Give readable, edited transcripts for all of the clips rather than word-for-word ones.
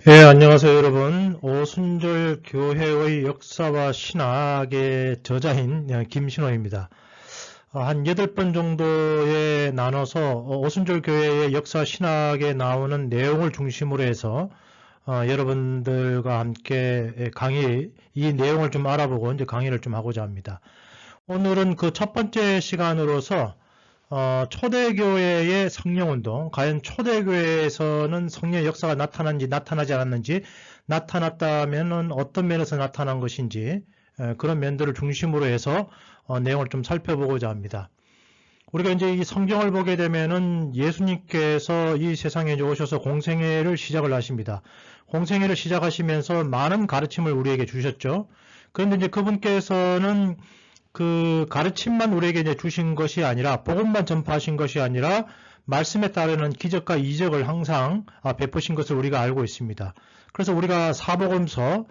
예, 안녕하세요, 여러분. 오순절 교회의 역사와 신학의 저자인 김신호입니다. 한 8번 정도에 나눠서 오순절 교회의 역사 신학에 나오는 내용을 중심으로 해서 여러분들과 함께 이 내용을 좀 알아보고 이제 강의를 좀 하고자 합니다. 오늘은 그 첫 번째 시간으로서 초대교회의 성령운동, 과연 초대교회에서는 성령의 역사가 나타난지 나타나지 않았는지, 나타났다면 어떤 면에서 나타난 것인지, 그런 면들을 중심으로 해서 내용을 좀 살펴보고자 합니다. 우리가 이제 이 성경을 보게 되면은 예수님께서 이 세상에 오셔서 공생애를 시작을 하십니다. 공생애를 시작하시면서 많은 가르침을 우리에게 주셨죠. 그런데 이제 그분께서는 그 가르침만 우리에게 이제 주신 것이 아니라, 복음만 전파하신 것이 아니라 말씀에 따르는 기적과 이적을 항상 베푸신 것을 우리가 알고 있습니다. 그래서 우리가 사복음서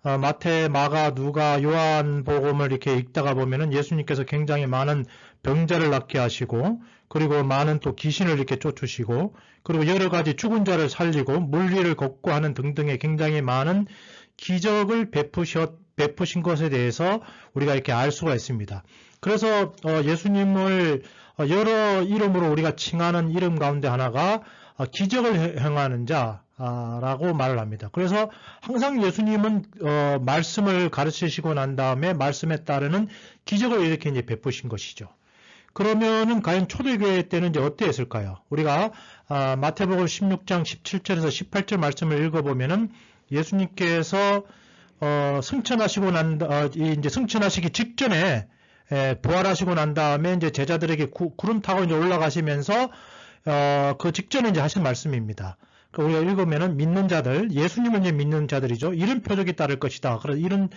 마태, 마가, 누가, 요한복음을 이렇게 읽다가 보면은 예수님께서 굉장히 많은 병자를 낫게 하시고, 그리고 많은 또 귀신을 이렇게 쫓으시고, 그리고 여러 가지 죽은 자를 살리고 물 위를 걷고 하는 등등의 굉장히 많은 기적을 베푸신 것에 대해서 우리가 이렇게 알 수가 있습니다. 그래서 예수님을 여러 이름으로 우리가 칭하는 이름 가운데 하나가 기적을 행하는 자라고 말을 합니다. 그래서 항상 예수님은 말씀을 가르치시고 난 다음에 말씀에 따르는 기적을 이렇게 이제 베푸신 것이죠. 그러면은 과연 초대교회 때는 이제 어땠을까요? 우리가 마태복음 16장 17절에서 18절 말씀을 읽어보면은 예수님께서 승천하시고 이제 승천하시기 직전에 부활하시고 난 다음에 이제 제자들에게 구름 타고 이제 올라가시면서 그 직전에 이제 하신 말씀입니다. 우리가 읽으면은 믿는 자들, 예수님을 이제 믿는 자들이죠. 이런 표적이 따를 것이다. 그래서 이런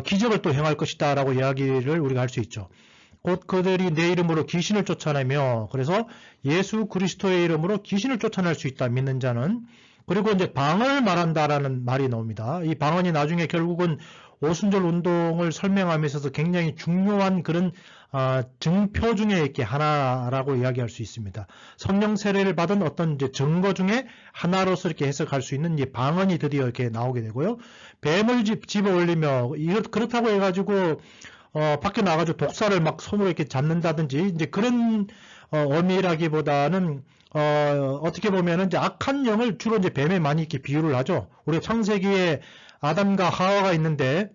기적을 또 행할 것이다라고 이야기를 우리가 할 수 있죠. 곧 그들이 내 이름으로 귀신을 쫓아내며, 그래서 예수 그리스도의 이름으로 귀신을 쫓아낼 수 있다. 믿는 자는. 그리고 이제 방언을 말한다라는 말이 나옵니다. 이 방언이 나중에 결국은 오순절 운동을 설명함에 있어서 굉장히 중요한 그런 증표 중에 이렇게 하나라고 이야기할 수 있습니다. 성령 세례를 받은 어떤 이제 증거 중에 하나로서 이렇게 해석할 수 있는 이 방언이 드디어 이렇게 나오게 되고요. 뱀을 집어 올리며, 그렇다고 해가지고 밖에 나가지고 독사를 막 손으로 이렇게 잡는다든지 이제 그런 의미라기보다는 어떻게 보면은 이제 악한 영을 주로 이제 뱀에 많이 이렇게 비유를 하죠. 우리 창세기에 아담과 하와가 있는데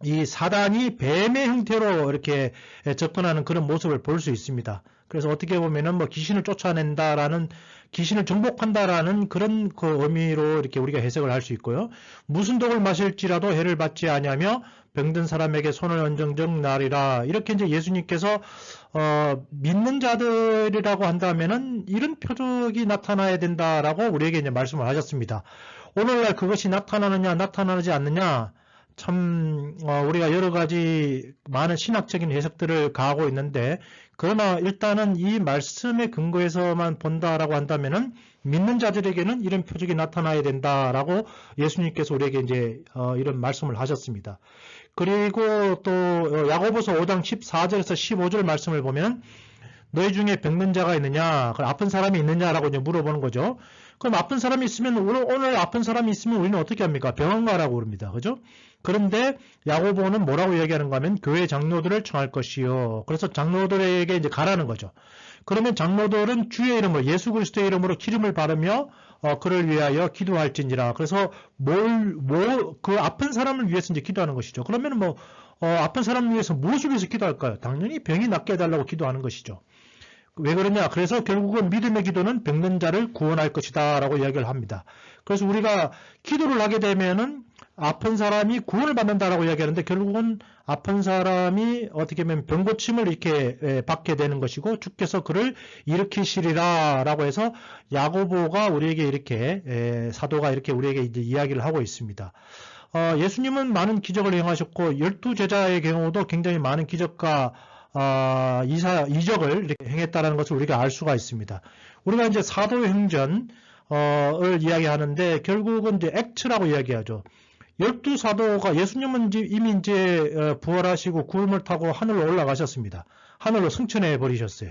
이 사단이 뱀의 형태로 이렇게 접근하는 그런 모습을 볼 수 있습니다. 그래서 어떻게 보면은 뭐 귀신을 쫓아낸다라는, 귀신을 정복한다라는 그런 그 의미로 이렇게 우리가 해석을 할 수 있고요. 무슨 독을 마실지라도 해를 받지 아니하며 병든 사람에게 손을 얹은 날이라, 이렇게 이제 예수님께서 믿는 자들이라고 한다면은 이런 표적이 나타나야 된다라고 우리에게 이제 말씀을 하셨습니다. 오늘날 그것이 나타나느냐 나타나지 않느냐, 참 우리가 여러 가지 많은 신학적인 해석들을 가하고 있는데, 그러나 일단은 이 말씀의 근거에서만 본다라고 한다면은 믿는 자들에게는 이런 표적이 나타나야 된다라고 예수님께서 우리에게 이제 이런 말씀을 하셨습니다. 그리고 또 야고보서 5장 14절에서 15절 말씀을 보면 너희 중에 병든 자가 있느냐, 아픈 사람이 있느냐라고 이제 물어보는 거죠. 그럼 아픈 사람이 있으면, 오늘 아픈 사람이 있으면 우리는 어떻게 합니까? 병원 가라고 그럽니다. 그죠? 그런데 야고보는 뭐라고 얘기하는가 하면 교회 장로들을 청할 것이요. 그래서 장로들에게 이제 가라는 거죠. 그러면 장로들은 주의 이름으로, 예수 그리스도의 이름으로 기름을 바르며 그를 위하여 기도할지니라. 그래서 그 아픈 사람을 위해서 이제 기도하는 것이죠. 그러면 뭐 아픈 사람을 위해서 무엇을 위해서 기도할까요? 당연히 병이 낫게 해달라고 기도하는 것이죠. 왜 그러냐? 그래서 결국은 믿음의 기도는 병든 자를 구원할 것이다 라고 이야기를 합니다. 그래서 우리가 기도를 하게 되면은 아픈 사람이 구원을 받는다라고 이야기하는데, 결국은 아픈 사람이 어떻게 보면 병고침을 이렇게 받게 되는 것이고 주께서 그를 일으키시리라 라고 해서 야고보가 우리에게 이렇게 사도가 이렇게 우리에게 이제 이야기를 하고 있습니다. 예수님은 많은 기적을 행하셨고 12제자의 경우도 굉장히 많은 기적과 이적을 이렇게 행했다는 것을 우리가 알 수가 있습니다. 우리가 이제 사도행전을 이야기하는데 결국은 이제 액츠라고 이야기하죠. 12사도가, 예수님은 이미 이제 부활하시고 구름을 타고 하늘로 올라가셨습니다. 하늘로 승천해 버리셨어요.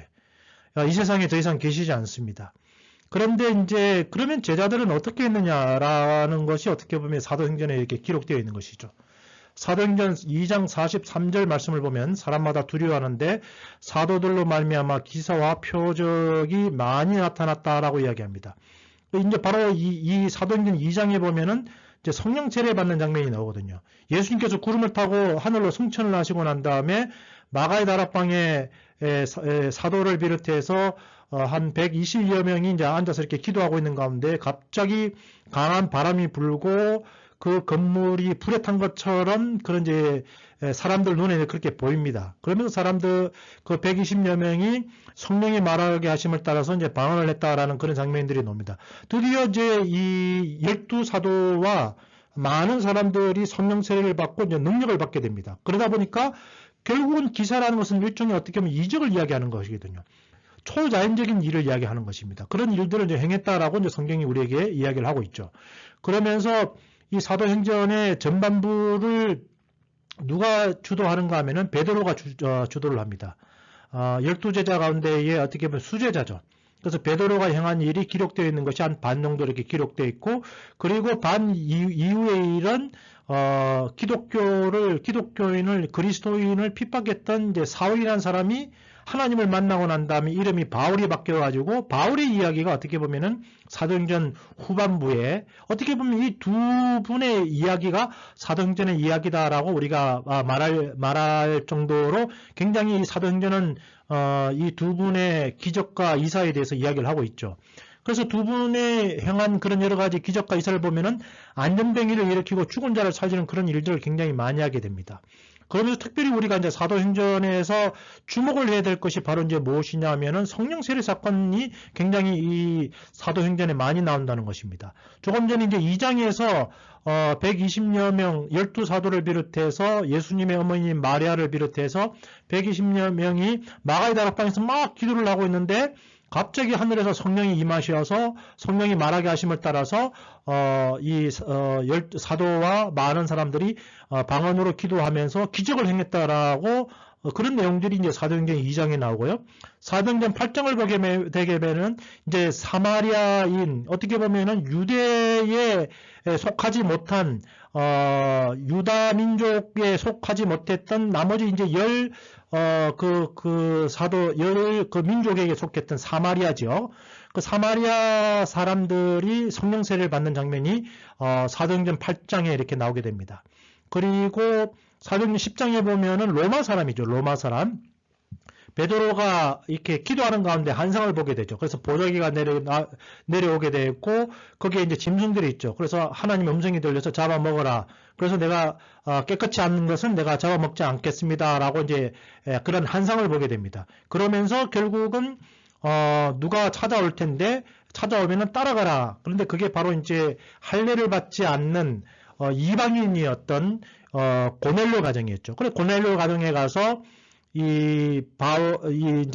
이 세상에 더 이상 계시지 않습니다. 그런데 이제 그러면 제자들은 어떻게 했느냐라는 것이 어떻게 보면 사도행전에 이렇게 기록되어 있는 것이죠. 사도행전 2장 43절 말씀을 보면 사람마다 두려워하는데 사도들로 말미암아 기사와 표적이 많이 나타났다라고 이야기합니다. 이제 바로 이 사도행전 2장에 보면은 이제 성령 세례 받는 장면이 나오거든요. 예수님께서 구름을 타고 하늘로 승천을 하시고 난 다음에 마가의 다락방에 사도를 비롯해서 한 120여 명이 이제 앉아서 이렇게 기도하고 있는 가운데 갑자기 강한 바람이 불고 그 건물이 불에 탄 것처럼 그런 이제 사람들 눈에 그렇게 보입니다. 그러면서 사람들 그 120여 명이 성령이 말하게 하심을 따라서 이제 방언을 했다라는 그런 장면들이 나옵니다. 드디어 이제 이 12사도와 많은 사람들이 성령 세례를 받고 이제 능력을 받게 됩니다. 그러다 보니까 결국은 기사라는 것은 일종의 어떻게 보면 이적을 이야기하는 것이거든요. 초자연적인 일을 이야기하는 것입니다. 그런 일들을 이제 행했다라고 이제 성경이 우리에게 이야기를 하고 있죠. 그러면서 이 사도행전의 전반부를 누가 주도하는가 하면은 베드로가 주도를 합니다. 12제자 가운데에 어떻게 보면 수제자죠. 그래서 베드로가 행한 일이 기록되어 있는 것이 한 반 정도 이렇게 기록되어 있고, 그리고 반 이후의 일은 기독교인을 그리스도인을 핍박했던 이제 사울이라는 사람이 하나님을 만나고 난 다음에 이름이 바울이 바뀌어가지고 바울의 이야기가 어떻게 보면은 사도행전 후반부에 어떻게 보면 이 두 분의 이야기가 사도행전의 이야기다라고 우리가 말할 정도로 굉장히 이 사도행전은 이 두 분의 기적과 이사에 대해서 이야기를 하고 있죠. 그래서 두 분의 행한 그런 여러 가지 기적과 이사를 보면은 안전병이를 일으키고 죽은 자를 살리는 그런 일들을 굉장히 많이 하게 됩니다. 그러면서 특별히 우리가 이제 사도행전에서 주목을 해야 될 것이 바로 이제 무엇이냐 하면은 성령 세례 사건이 굉장히 이 사도행전에 많이 나온다는 것입니다. 조금 전에 이제 2장에서 120여 명 12사도를 비롯해서 예수님의 어머님 마리아를 비롯해서 120여 명이 마가의 다락방에서 막 기도를 하고 있는데 갑자기 하늘에서 성령이 임하셔서 성령이 말하게 하심을 따라서 이 사도와 많은 사람들이 방언으로 기도하면서 기적을 행했다라고 그런 내용들이 이제 사도행전 2장에 나오고요. 사도행전 8장을 보게 되면 이제 사마리아인 어떻게 보면은 유대에 속하지 못한 유다 민족에 속하지 못했던 나머지 이제 그 민족에게 속했던 사마리아죠. 그 사마리아 사람들이 성령 세례를 받는 장면이 사도행전 8장에 이렇게 나오게 됩니다. 그리고 사도행전 10장에 보면은 로마 사람이죠. 로마 사람. 베드로가 이렇게 기도하는 가운데 환상을 보게 되죠. 그래서 보자기가 내려오게 되고 거기에 이제 짐승들이 있죠. 그래서 하나님의 음성이 들려서 잡아먹어라. 그래서 내가 깨끗이 않는 것은 내가 잡아먹지 않겠습니다라고 이제 그런 환상을 보게 됩니다. 그러면서 결국은 누가 찾아올 텐데 찾아오면은 따라가라. 그런데 그게 바로 이제 할례를 받지 않는 이방인이었던 고넬료 가정이었죠. 그래 고넬료 가정에 가서 이제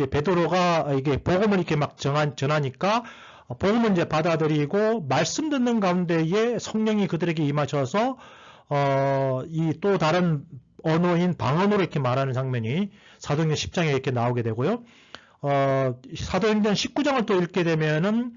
베드로가 이게 복음을 이렇게 막 전하니까 복음을 이제 받아들이고 말씀 듣는 가운데에 성령이 그들에게 임하셔서 이 또 다른 언어인 방언으로 이렇게 말하는 장면이 사도행전 10장에 이렇게 나오게 되고요. 사도행전 19장을 또 읽게 되면은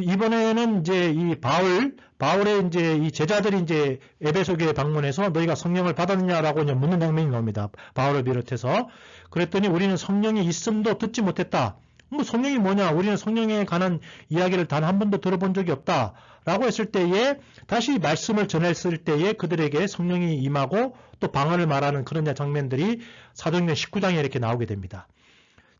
이번에는 이제 이 바울의 이제 이 제자들이 이제 에베소 교회 방문해서 너희가 성령을 받았느냐라고 이제 묻는 장면이 나옵니다. 바울을 비롯해서. 그랬더니 우리는 성령이 있음도 듣지 못했다. 뭐 성령이 뭐냐? 우리는 성령에 관한 이야기를 단 한 번도 들어본 적이 없다. 라고 했을 때에 다시 말씀을 전했을 때에 그들에게 성령이 임하고 또 방언을 말하는 그런 장면들이 사도행전 19장에 이렇게 나오게 됩니다.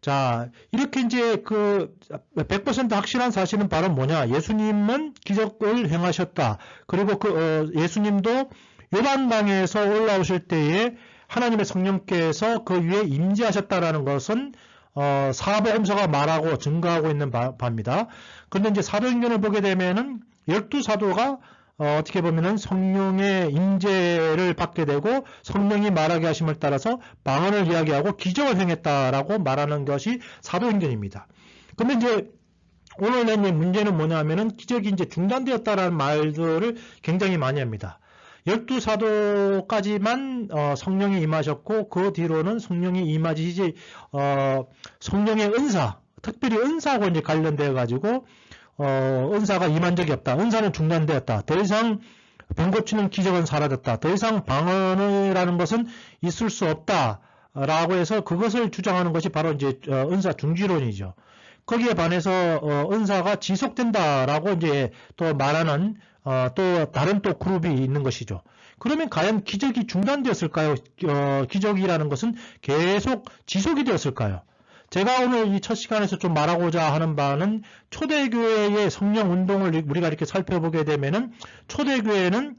자, 이렇게 이제 100% 확실한 사실은 바로 뭐냐? 예수님은 기적을 행하셨다. 그리고 예수님도 요단강에서 올라오실 때에 하나님의 성령께서 그 위에 임재하셨다라는 것은 사복음서가 말하고 증거하고 있는 바입니다. 그런데 이제 사도행전을 보게 되면은 12사도가 어떻게 보면은 성령의 임재를 받게 되고 성령이 말하게 하심을 따라서 방언을 이야기하고 기적을 행했다라고 말하는 것이 사도행전입니다. 근데 이제 오늘 낸 문제는 뭐냐면은 기적이 이제 중단되었다라는 말들을 굉장히 많이 합니다. 12사도까지만 성령이 임하셨고 그 뒤로는 성령이 임하지 성령의 은사 특별히 은사하고 이제 관련되어 가지고 은사가 임한 적이 없다. 은사는 중단되었다. 더 이상 병 고치는 기적은 사라졌다. 더 이상 방언이라는 것은 있을 수 없다. 라고 해서 그것을 주장하는 것이 바로 이제 은사 중지론이죠. 거기에 반해서 은사가 지속된다라고 이제 또 말하는 또 다른 또 그룹이 있는 것이죠. 그러면 과연 기적이 중단되었을까요? 기적이라는 것은 계속 지속이 되었을까요? 제가 오늘 이 첫 시간에서 좀 말하고자 하는 바는 초대교회의 성령 운동을 우리가 이렇게 살펴보게 되면은 초대교회는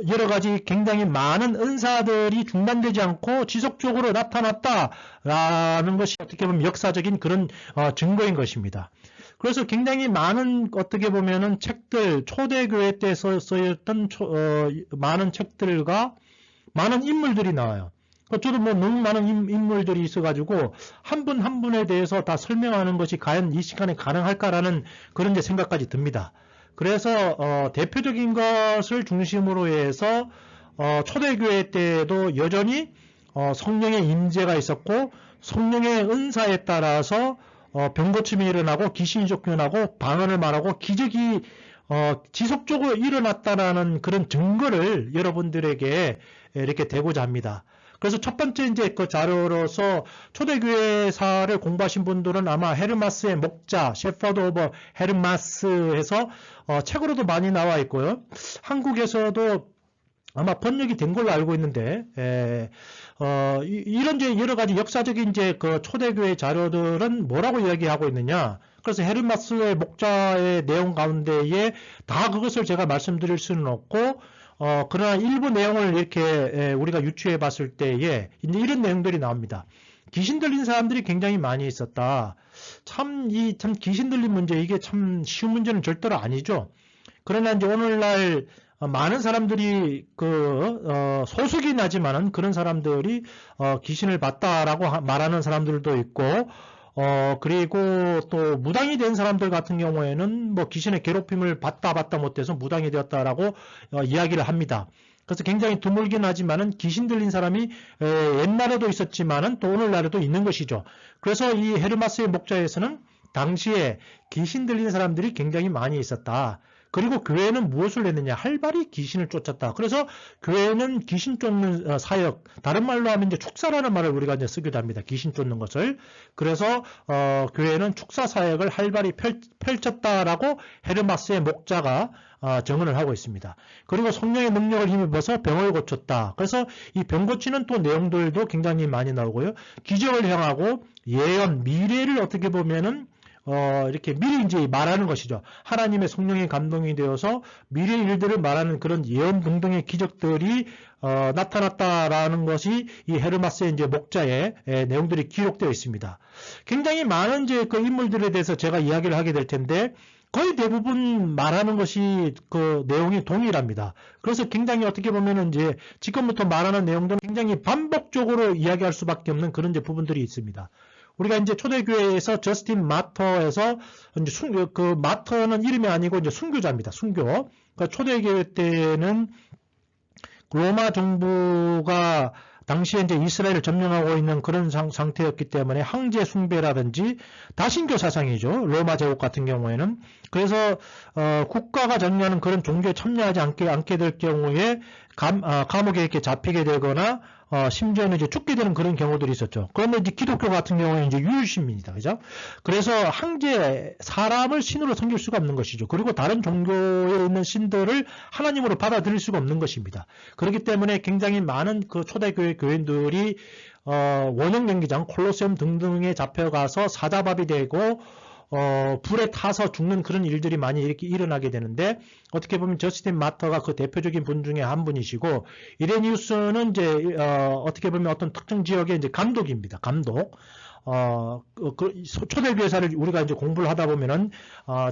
여러 가지 굉장히 많은 은사들이 중단되지 않고 지속적으로 나타났다라는 것이 어떻게 보면 역사적인 그런 증거인 것입니다. 그래서 굉장히 많은 어떻게 보면은 책들, 초대교회 때 쓰였던 많은 책들과 많은 인물들이 나와요. 저도 뭐 너무 많은 인물들이 있어가지고 한 분 한 분에 대해서 다 설명하는 것이 과연 이 시간에 가능할까라는 그런 이제 생각까지 듭니다. 그래서 대표적인 것을 중심으로 해서 초대교회 때도 여전히 성령의 임재가 있었고 성령의 은사에 따라서 병고침이 일어나고 귀신이 쫓겨나고 방언을 말하고 기적이 지속적으로 일어났다라는 그런 증거를 여러분들에게 이렇게 대고자 합니다. 그래서 첫 번째 이제 그 자료로서 초대교회사를 공부하신 분들은 아마 헤르마스의 목자, 셰퍼드 오브 헤르마스 해서 책으로도 많이 나와 있고요. 한국에서도 아마 번역이 된 걸로 알고 있는데, 이런 이제 여러 가지 역사적인 이제 그 초대교회 자료들은 뭐라고 이야기하고 있느냐. 그래서 헤르마스의 목자의 내용 가운데에 다 그것을 제가 말씀드릴 수는 없고, 그러나 일부 내용을 이렇게 우리가 유추해 봤을 때에 이제 이런 내용들이 나옵니다. 귀신 들린 사람들이 굉장히 많이 있었다. 참 귀신 들린 문제, 이게 참 쉬운 문제는 절대로 아니죠. 그러나 이제 오늘날 많은 사람들이 소수긴 하지만은 그런 사람들이 귀신을 봤다라고 말하는 사람들도 있고, 그리고 또 무당이 된 사람들 같은 경우에는 뭐 귀신의 괴롭힘을 받다 못해서 무당이 되었다라고 이야기를 합니다. 그래서 굉장히 드물긴 하지만은 귀신 들린 사람이 옛날에도 있었지만은 또 오늘날에도 있는 것이죠. 그래서 이 헤르마스의 목자에서는 당시에 귀신 들린 사람들이 굉장히 많이 있었다. 그리고 교회는 무엇을 했느냐? 활발히 귀신을 쫓았다. 그래서 교회는 귀신 쫓는 사역, 다른 말로 하면 이제 축사라는 말을 우리가 이제 쓰기도 합니다. 귀신 쫓는 것을. 그래서 교회는 축사 사역을 활발히 펼쳤다라고 헤르마스의 목자가 정언을 하고 있습니다. 그리고 성령의 능력을 힘입어서 병을 고쳤다. 그래서 이 병 고치는 또 내용들도 굉장히 많이 나오고요. 기적을 행하고 예언, 미래를 어떻게 보면은 이렇게 미리 이제 말하는 것이죠. 하나님의 성령의 감동이 되어서 미래 일들을 말하는 그런 예언 등등의 기적들이 나타났다라는 것이 이 헤르마스의 이제 목자의 내용들이 기록되어 있습니다. 굉장히 많은 이제 그 인물들에 대해서 제가 이야기를 하게 될 텐데 거의 대부분 말하는 것이 그 내용이 동일합니다. 그래서 굉장히 어떻게 보면은 이제 지금부터 말하는 내용들은 굉장히 반복적으로 이야기할 수밖에 없는 그런 이제 부분들이 있습니다. 우리가 이제 초대교회에서 저스틴 마터에서 이제 그 마터는 이름이 아니고 이제 순교자입니다. 순교. 그러니까 초대교회 때는 로마 정부가 당시에 이제 이스라엘을 점령하고 있는 그런 상태였기 때문에 황제 숭배라든지 다신교 사상이죠. 로마 제국 같은 경우에는. 그래서 국가가 정리하는 그런 종교에 참여하지 않게 될 경우에 감옥에 이렇게 잡히게 되거나 심지어는 이제 죽게 되는 그런 경우들이 있었죠. 그런데 이제 기독교 같은 경우에는 이제 유일신입니다. 그죠? 그래서 황제, 사람을 신으로 섬길 수가 없는 것이죠. 그리고 다른 종교에 있는 신들을 하나님으로 받아들일 수가 없는 것입니다. 그렇기 때문에 굉장히 많은 그 초대교회 교인들이 원형 경기장, 콜로세움 등등에 잡혀가서 사자밥이 되고 불에 타서 죽는 그런 일들이 많이 이렇게 일어나게 되는데, 어떻게 보면 저스틴 마터가 그 대표적인 분 중에 한 분이시고, 이레니우스는 이제 어떻게 보면 어떤 특정 지역의 이제 감독입니다. 감독. 초대교회사를 우리가 이제 공부를 하다 보면은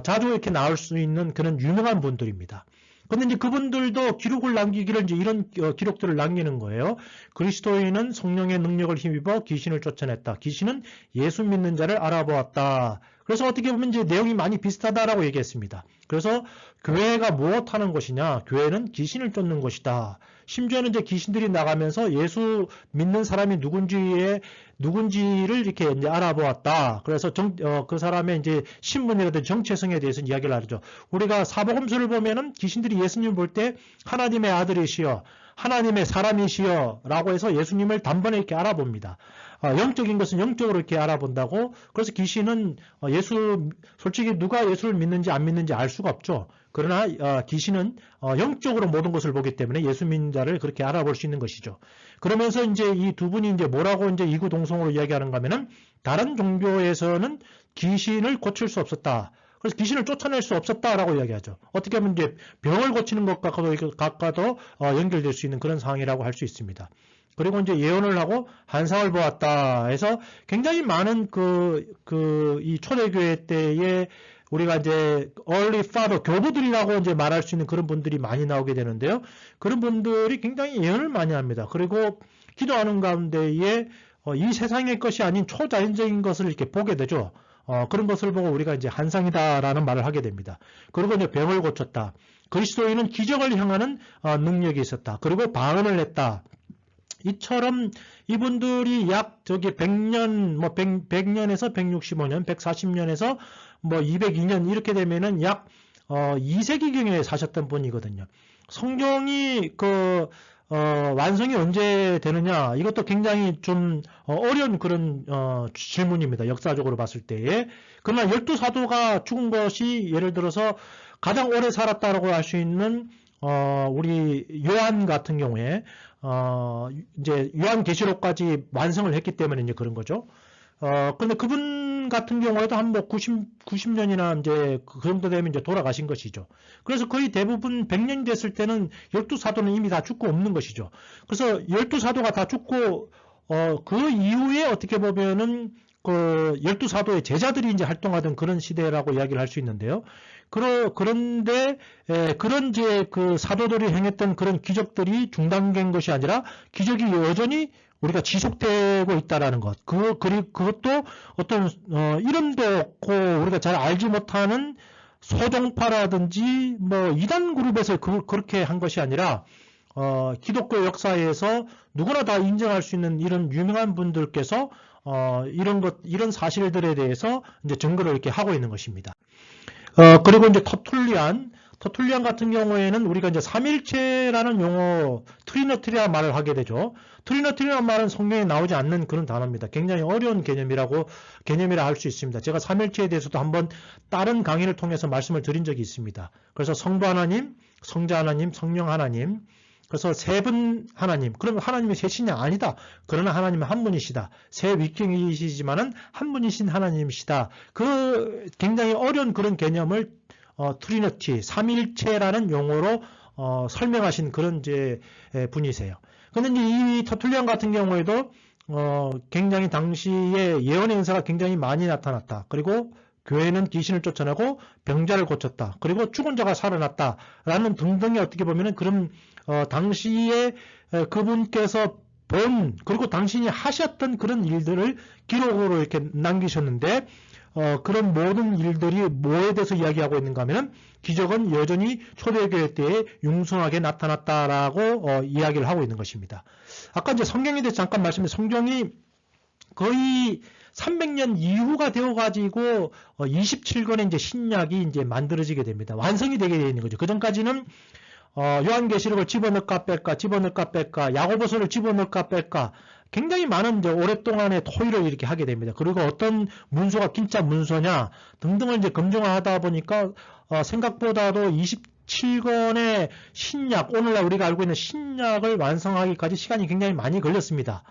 자주 이렇게 나올 수 있는 그런 유명한 분들입니다. 근데 이제 그분들도 기록을 남기기를 이제 이런 기록들을 남기는 거예요. 그리스도인은 성령의 능력을 힘입어 귀신을 쫓아냈다. 귀신은 예수 믿는 자를 알아보았다. 그래서 어떻게 보면 이제 내용이 많이 비슷하다라고 얘기했습니다. 그래서 교회가 무엇하는 것이냐? 교회는 귀신을 쫓는 것이다. 심지어는 이제 귀신들이 나가면서 예수 믿는 사람이 누군지를 이렇게 이제 알아보았다. 그래서 그 사람의 이제 신분이라든지 정체성에 대해서 이야기를 하죠. 우리가 사복음서를 보면은 귀신들이 예수님을 볼 때 하나님의 아들이시여, 하나님의 사람이시여 라고 해서 예수님을 단번에 이렇게 알아봅니다. 영적인 것은 영적으로 이렇게 알아본다고. 그래서 귀신은 솔직히 누가 예수를 믿는지 안 믿는지 알 수가 없죠. 그러나 귀신은 영적으로 모든 것을 보기 때문에 예수 믿는 자를 그렇게 알아볼 수 있는 것이죠. 그러면서 이제 이 두 분이 이제 뭐라고 이제 이구동성으로 이야기하는가 하면은 다른 종교에서는 귀신을 고칠 수 없었다. 그래서 귀신을 쫓아낼 수 없었다라고 이야기하죠. 어떻게 보면 이제 병을 고치는 것과도 연결될 수 있는 그런 상황이라고 할 수 있습니다. 그리고 이제 예언을 하고 환상을 보았다 해서 굉장히 많은 이 초대교회 때에 우리가 이제 early father, 교부들이라고 이제 말할 수 있는 그런 분들이 많이 나오게 되는데요. 그런 분들이 굉장히 예언을 많이 합니다. 그리고 기도하는 가운데에 이 세상의 것이 아닌 초자연적인 것을 이렇게 보게 되죠. 그런 것을 보고 우리가 이제 환상이다라는 말을 하게 됩니다. 그리고 이제 병을 고쳤다. 그리스도인은 기적을 향하는 능력이 있었다. 그리고 방언을 했다. 이처럼 이분들이 약 100년, 100년에서 165년, 140년에서 202년 이렇게 되면은 약 2세기경에 사셨던 분이거든요. 성경이 완성이 언제 되느냐? 이것도 굉장히 좀 어려운 그런 질문입니다. 역사적으로 봤을 때에. 그러나 12사도가 죽은 것이 예를 들어서 가장 오래 살았다라고 할 수 있는 우리 요한 같은 경우에 이제 요한계시록까지 완성을 했기 때문에 이제 그런 거죠. 근데 그분 같은 경우에도 한 90년이나 이제 그 정도 되면 이제 돌아가신 것이죠. 그래서 거의 대부분 100년이 됐을 때는 12사도는 이미 다 죽고 없는 것이죠. 그래서 12사도가 다 죽고, 그 이후에 어떻게 보면은 12사도의 제자들이 이제 활동하던 그런 시대라고 이야기를 할 수 있는데요. 그런데, 그런 이제 그 사도들이 행했던 그런 기적들이 중단된 것이 아니라 기적이 여전히 우리가 지속되고 있다라는 것. 그것도 어떤, 이름도 없고 우리가 잘 알지 못하는 소종파라든지 이단 그룹에서 그렇게 한 것이 아니라, 기독교 역사에서 누구나 다 인정할 수 있는 이런 유명한 분들께서, 이런 사실들에 대해서 이제 증거를 이렇게 하고 있는 것입니다. 그리고 이제 터툴리안 같은 경우에는 우리가 이제 삼일체라는 용어, 트리너티라는 말을 하게 되죠. 트리너티라는 말은 성경에 나오지 않는 그런 단어입니다. 굉장히 어려운 개념이라 할 수 있습니다. 제가 삼일체에 대해서도 한번 다른 강의를 통해서 말씀을 드린 적이 있습니다. 그래서 성부 하나님, 성자 하나님, 성령 하나님, 그래서 세 분 하나님. 그러면 하나님이 셋이냐? 아니다. 그러나 하나님은 한 분이시다. 세 위격이시지만은 한 분이신 하나님이시다. 굉장히 어려운 그런 개념을 트리니티, 삼일체라는 용어로 설명하신 그런 이제 분이세요. 근데 이제 이 터툴리안 같은 경우에도 굉장히 당시에 예언의 은사가 굉장히 많이 나타났다. 그리고 교회는 귀신을 쫓아내고 병자를 고쳤다. 그리고 죽은 자가 살아났다. 라는 등등의 어떻게 보면은 그런 당시에 그분께서 그리고 당신이 하셨던 그런 일들을 기록으로 이렇게 남기셨는데 그런 모든 일들이 뭐에 대해서 이야기하고 있는가 하면 기적은 여전히 초대교회 때에 융성하게 나타났다라고 이야기를 하고 있는 것입니다. 아까 이제 성경에 대해서 잠깐 말씀드린 성경이 거의 300년 이후가 되어가지고 27권의 이제 신약이 이제 만들어지게 됩니다. 완성이 되게 되어 있는 거죠. 그 전까지는 요한계시록을 집어넣을까 뺄까, 야고보서를 집어넣을까 뺄까, 굉장히 많은 이제 오랫동안의 토의를 이렇게 하게 됩니다. 그리고 어떤 문서가 진짜 문서냐 등등을 이제 검증하다 보니까 생각보다도 27권의 신약, 오늘날 우리가 알고 있는 신약을 완성하기까지 시간이 굉장히 많이 걸렸습니다.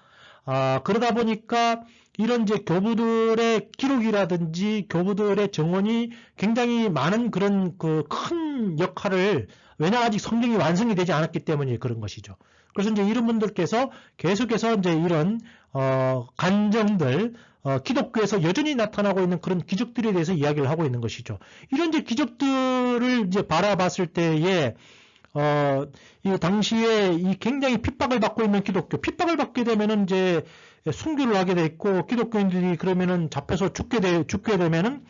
그러다 보니까 이런 이제 교부들의 기록이라든지 교부들의 정언이 굉장히 많은 그런 큰 역할을, 왜냐 아직 성경이 완성이 되지 않았기 때문에 그런 것이죠. 그래서 이제 이런 분들께서 계속해서 이제 이런 간정들, 기독교에서 여전히 나타나고 있는 그런 기적들에 대해서 이야기를 하고 있는 것이죠. 이런 이제 기적들을 이제 바라봤을 때에 이 당시에 이 굉장히 핍박을 받고 있는 기독교, 핍박을 받게 되면은 이제 순교를 하게 돼 있고, 기독교인들이 그러면은 잡혀서 죽게 되면은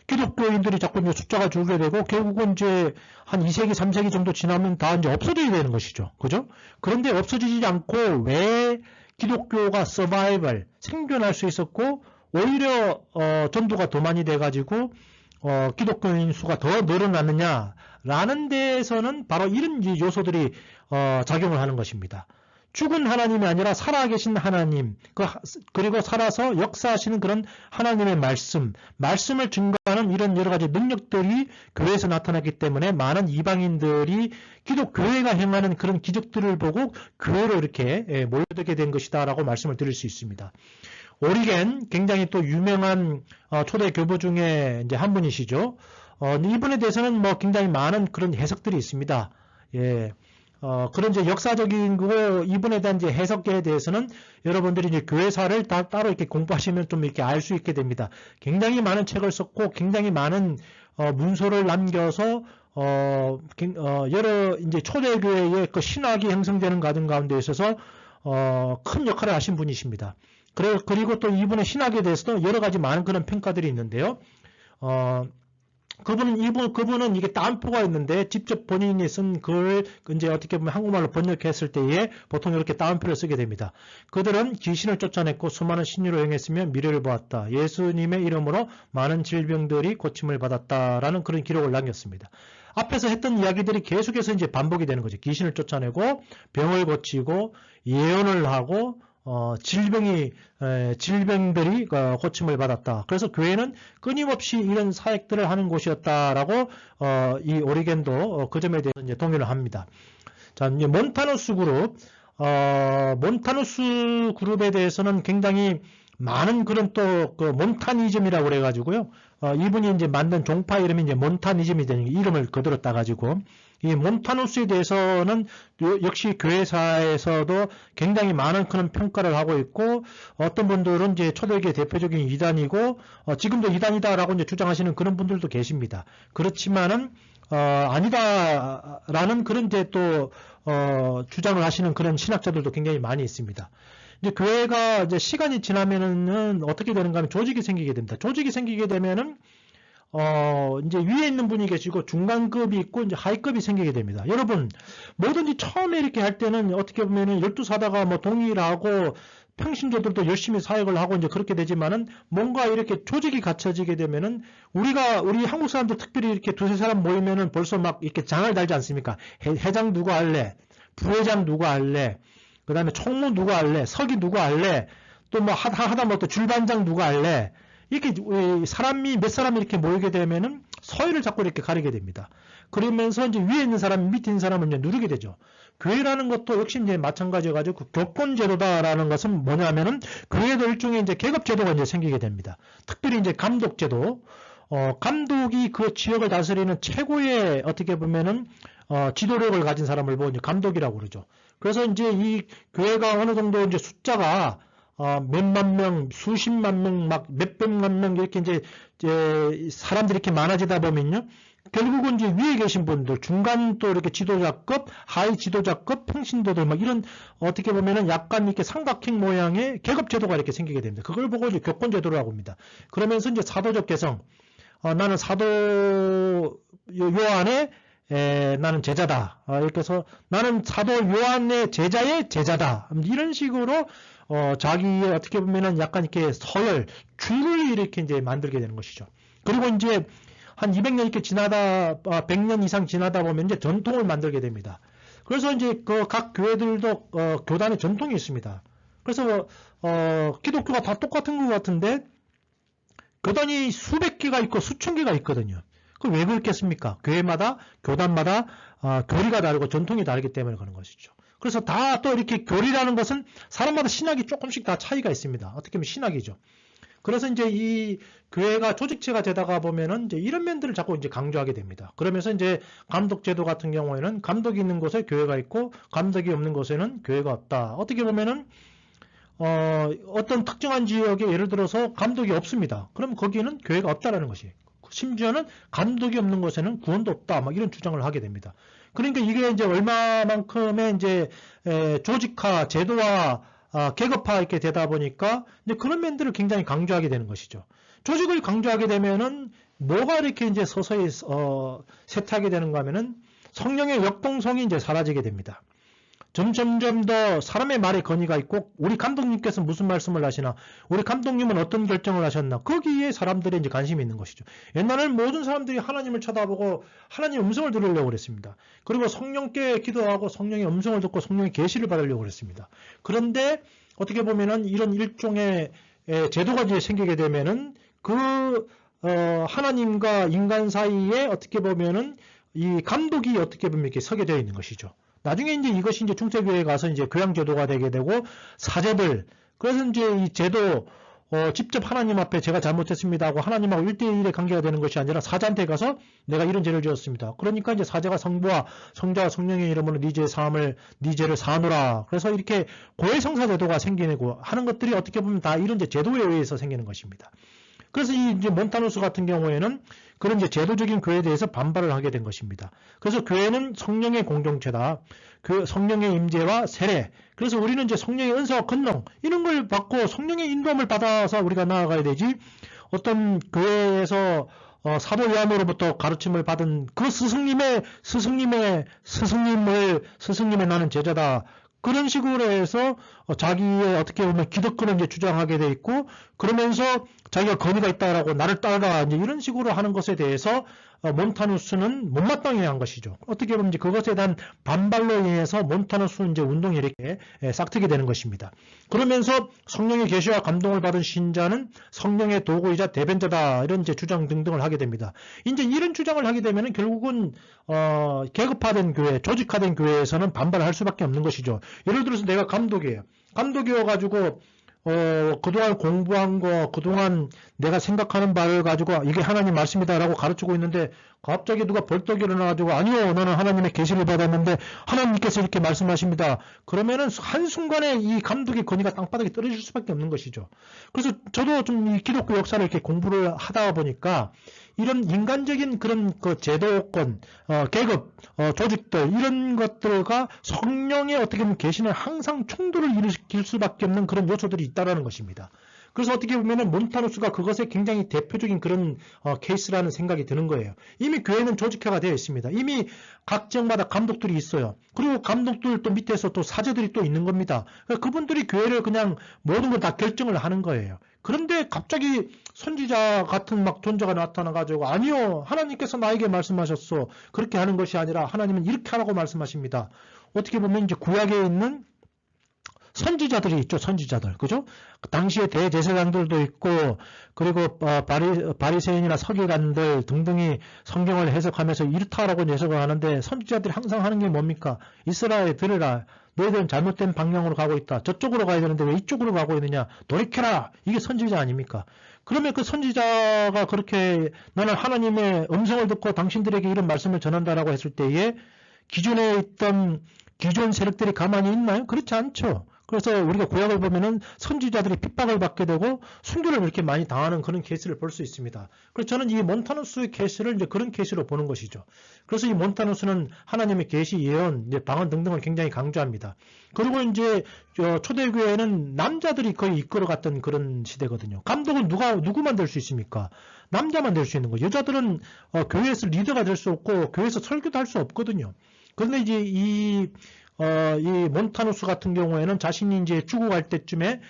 기독교인들이 자꾸 이제 숫자가 줄게 되고 결국은 이제 한 2세기, 3세기 정도 지나면 다 이제 없어져야 되는 것이죠. 그죠? 그런데 없어지지 않고 왜 기독교가 서바이벌, 생존할 수 있었고 오히려 전도가 더 많이 돼가지고 기독교인 수가 더 늘어났느냐라는 데에서는 바로 이런 요소들이 작용을 하는 것입니다. 죽은 하나님이 아니라 살아계신 하나님, 그리고 살아서 역사하시는 그런 하나님의 말씀을 증거하는 이런 여러 가지 능력들이 교회에서 나타났기 때문에 많은 이방인들이 기독교회가 행하는 그런 기적들을 보고 교회로 이렇게 몰려들게 된 것이다라고 말씀을 드릴 수 있습니다. 오리겐, 굉장히 또 유명한 초대 교부 중에 이제 한 분이시죠. 이분에 대해서는 뭐 굉장히 많은 그런 해석들이 있습니다. 예. 그런 이제 역사적인 거, 이분에 대한 이제 해석에 대해서는 여러분들이 이제 교회사를 따로 이렇게 공부하시면 좀 이렇게 알 수 있게 됩니다. 굉장히 많은 책을 썼고, 굉장히 많은, 문서를 남겨서, 여러 이제 초대교회의 그 신학이 형성되는 과정 가운데 있어서, 큰 역할을 하신 분이십니다. 그리고 또 이분의 신학에 대해서도 여러 가지 많은 그런 평가들이 있는데요. 그분은 이게 따옴표가 있는데 직접 본인이 쓴 글 이제 어떻게 보면 한국말로 번역했을 때에 보통 이렇게 따옴표를 쓰게 됩니다. 그들은 귀신을 쫓아냈고 수많은 신유를 행했으며 미래를 보았다. 예수님의 이름으로 많은 질병들이 고침을 받았다라는 그런 기록을 남겼습니다. 앞에서 했던 이야기들이 계속해서 이제 반복이 되는 거죠. 귀신을 쫓아내고 병을 고치고 예언을 하고 질병들이 고침을 받았다. 그래서 교회는 끊임없이 이런 사역들을 하는 곳이었다라고, 이 오리겐도 그 점에 대해서 이제 동의를 합니다. 자, 이제 몬타누스 그룹에 대해서는 굉장히 많은 그런 또 그 몬타니즘이라고 그래가지고요. 이분이 이제 만든 종파 이름이 이제 몬타니즘이 되는 이름을 그대로 따가지고 이 몬타누스에 대해서는 역시 교회사에서도 굉장히 많은 그런 평가를 하고 있고 어떤 분들은 이제 초대교회 대표적인 이단이고 지금도 이단이다라고 이제 주장하시는 그런 분들도 계십니다. 그렇지만은 아니다라는 그런 이제 또 주장을 하시는 그런 신학자들도 굉장히 많이 있습니다. 이제 교회가 이제 시간이 지나면은 어떻게 되는가 하면 조직이 생기게 됩니다. 조직이 생기게 되면은 이제 위에 있는 분이 계시고 중간급이 있고 이제 하위급이 생기게 됩니다. 여러분, 뭐든지 처음에 이렇게 할 때는 어떻게 보면은 12사다가 뭐 동일하고 평신도들도 열심히 사역을 하고 이제 그렇게 되지만은 뭔가 이렇게 조직이 갖춰지게 되면은 우리 한국 사람들 특별히 이렇게 두세 사람 모이면은 벌써 막 이렇게 장을 달지 않습니까? 회장 누가 할래? 부회장 누가 할래? 그 다음에 총무 누가 할래? 서기 누가 할래? 또 뭐 하다 뭐 또 줄반장 누가 할래? 이렇게 몇 사람이 이렇게 모이게 되면은 서열을 자꾸 이렇게 가리게 됩니다. 그러면서 이제 위에 있는 사람, 밑에 있는 사람을 이제 누르게 되죠. 교회라는 것도 역시 이제 마찬가지여가지고 그 교권제도다라는 것은 뭐냐면은 교회도 일종의 이제 계급제도가 이제 생기게 됩니다. 특별히 이제 감독제도, 감독이 그 지역을 다스리는 최고의 어떻게 보면은 지도력을 가진 사람을 보고 이제 감독이라고 그러죠. 그래서 이제 이 교회가 어느 정도 이제 숫자가 몇만 명, 수십만 명, 막 몇백만 명 이렇게 이제 사람들이 이렇게 많아지다 보면요. 결국은 이제 위에 계신 분들, 중간 또 이렇게 지도자급, 하위 지도자급, 평신도들 막 이런 어떻게 보면은 약간 이렇게 삼각형 모양의 계급 제도가 이렇게 생기게 됩니다. 그걸 보고 이제 교권 제도라고 합니다. 그러면서 이제 사도적 개성, 나는 사도 요한의 나는 제자다. 이렇게 해서 나는 사도 요한의 제자의 제자다. 이런 식으로 자기의 어떻게 보면은 약간 이렇게 서열, 줄을 이렇게 이제 만들게 되는 것이죠. 그리고 이제 한 200년 이렇게 지나다, 100년 이상 지나다 보면 이제 전통을 만들게 됩니다. 그래서 이제 그 각 교회들도 교단의 전통이 있습니다. 그래서 기독교가 다 똑같은 것 같은데 교단이 수백 개가 있고 수천 개가 있거든요. 그럼 왜 그렇겠습니까? 교회마다, 교단마다 교리가 다르고 전통이 다르기 때문에 그런 것이죠. 그래서 다 또 이렇게 교리라는 것은 사람마다 신학이 조금씩 다 차이가 있습니다. 어떻게 보면 신학이죠. 그래서 이제 이 교회가 조직체가 되다가 보면은 이제 이런 면들을 자꾸 이제 강조하게 됩니다. 그러면서 이제 감독제도 같은 경우에는 감독이 있는 곳에 교회가 있고 감독이 없는 곳에는 교회가 없다. 어떻게 보면은 어떤 특정한 지역에 예를 들어서 감독이 없습니다. 그럼 거기는 교회가 없다라는 것이. 심지어는 감독이 없는 곳에는 구원도 없다. 막 이런 주장을 하게 됩니다. 그러니까 이게 이제 얼마만큼의 이제 조직화, 제도화, 계급화 이렇게 되다 보니까 이제 그런 면들을 굉장히 강조하게 되는 것이죠. 조직을 강조하게 되면은 뭐가 이렇게 이제 서서히 쇠퇴하게 되는가 하면은 성령의 역동성이 이제 사라지게 됩니다. 점점점 더 사람의 말에 권위가 있고, 우리 감독님께서 무슨 말씀을 하시나, 우리 감독님은 어떤 결정을 하셨나, 거기에 사람들이 이제 관심이 있는 것이죠. 옛날에는 모든 사람들이 하나님을 쳐다보고 하나님의 음성을 들으려고 그랬습니다. 그리고 성령께 기도하고 성령의 음성을 듣고 성령의 계시를 받으려고 그랬습니다. 그런데 어떻게 보면은 이런 일종의 제도가 이제 생기게 되면은 하나님과 인간 사이에 어떻게 보면은 이 감독이 어떻게 보면 이렇게 서게 되어 있는 것이죠. 나중에 이제 이것이 이제 중세교회에 가서 이제 교양제도가 되게 되고, 사제들, 그래서 이제 이 제도, 직접 하나님 앞에 제가 잘못했습니다 하고 하나님하고 1대1의 관계가 되는 것이 아니라 사자한테 가서 내가 이런 죄를 지었습니다. 그러니까 이제 사자가 성부와 성자와 성령의 이름으로 네 죄를 사하노라. 그래서 이렇게 고해성사 제도가 생기고 하는 것들이 어떻게 보면 다 이런 이제 제도에 의해서 생기는 것입니다. 그래서 이 이제 몬타누스 같은 경우에는 그런 이제 제도적인 교회에 대해서 반발을 하게 된 것입니다. 그래서 교회는 성령의 공동체다. 그 성령의 임재와 세례. 그래서 우리는 이제 성령의 은사와 권능 이런 걸 받고 성령의 인도함을 받아서 우리가 나아가야 되지. 어떤 교회에서 사도 요한으로부터 가르침을 받은 그 스승님의 나는 제자다. 그런 식으로 해서 자기의 어떻게 보면 기득권을 이제 주장하게 돼 있고, 그러면서 자기가 권위가 있다라고 나를 따라 이제 이런 식으로 하는 것에 대해서 몬타누스는 못마땅해 한 것이죠. 어떻게 보면 이제 그것에 대한 반발로 인해서 몬타누스 이제 운동이 이렇게 싹트게 되는 것입니다. 그러면서 성령의 계시와 감동을 받은 신자는 성령의 도구이자 대변자다, 이런 이제 주장 등등을 하게 됩니다. 이제 이런 주장을 하게 되면은 결국은 계급화된 교회, 조직화된 교회에서는 반발을 할 수밖에 없는 것이죠. 예를 들어서 내가 감독이에요. 감독이어가지고 그동안 공부한 거, 그동안 내가 생각하는 바를 가지고 이게 하나님 말씀이다라고 가르치고 있는데, 갑자기 누가 벌떡 일어나가지고 아니요, 나는 하나님의 계시를 받았는데 하나님께서 이렇게 말씀하십니다. 그러면은 한순간에 이 감독의 권위가 땅바닥에 떨어질 수밖에 없는 것이죠. 그래서 저도 좀 이 기독교 역사를 이렇게 공부를 하다 보니까 이런 인간적인 그런 그 제도권, 계급, 조직들, 이런 것들과 성령의 어떻게 보면 계시는 항상 충돌을 일으킬 수밖에 없는 그런 요소들이 있다라는 것입니다. 그래서 어떻게 보면은 몬타누스가 그것의 굉장히 대표적인 그런 케이스라는 생각이 드는 거예요. 이미 교회는 조직화가 되어 있습니다. 이미 각 지역마다 감독들이 있어요. 그리고 감독들 또 밑에서 또 사제들이 또 있는 겁니다. 그러니까 그분들이 교회를 그냥 모든 걸 다 결정을 하는 거예요. 그런데 갑자기 선지자 같은 막 존재가 나타나가지고 아니요, 하나님께서 나에게 말씀하셨어. 그렇게 하는 것이 아니라 하나님은 이렇게 하라고 말씀하십니다. 어떻게 보면 이제 구약에 있는 선지자들이 있죠, 선지자들. 그죠? 당시에 대제사장들도 있고, 그리고 바리새인이나 서기관들 등등이 성경을 해석하면서 이렇다라고 해석을 하는데, 선지자들이 항상 하는 게 뭡니까? 이스라엘 들으라. 너희들은 잘못된 방향으로 가고 있다. 저쪽으로 가야 되는데 왜 이쪽으로 가고 있느냐? 돌이켜라. 이게 선지자 아닙니까? 그러면 그 선지자가 그렇게 나는 하나님의 음성을 듣고 당신들에게 이런 말씀을 전한다라고 했을 때에 기존에 있던 기존 세력들이 가만히 있나요? 그렇지 않죠. 그래서 우리가 구약을 보면은 선지자들이 핍박을 받게 되고 순교를 이렇게 많이 당하는 그런 케이스를 볼 수 있습니다. 그래서 저는 이 몬타누스의 케이스를 이제 그런 케이스로 보는 것이죠. 그래서 이 몬타누스는 하나님의 계시, 예언, 이제 방언 등등을 굉장히 강조합니다. 그리고 이제 초대교회는 남자들이 거의 이끌어갔던 그런 시대거든요. 감독은 누구만 될 수 있습니까? 남자만 될 수 있는 거죠. 여자들은 교회에서 리더가 될 수 없고 교회에서 설교도 할 수 없거든요. 그런데 이제 이 몬타누스 같은 경우에는 자신이 이제 죽어갈 때쯤에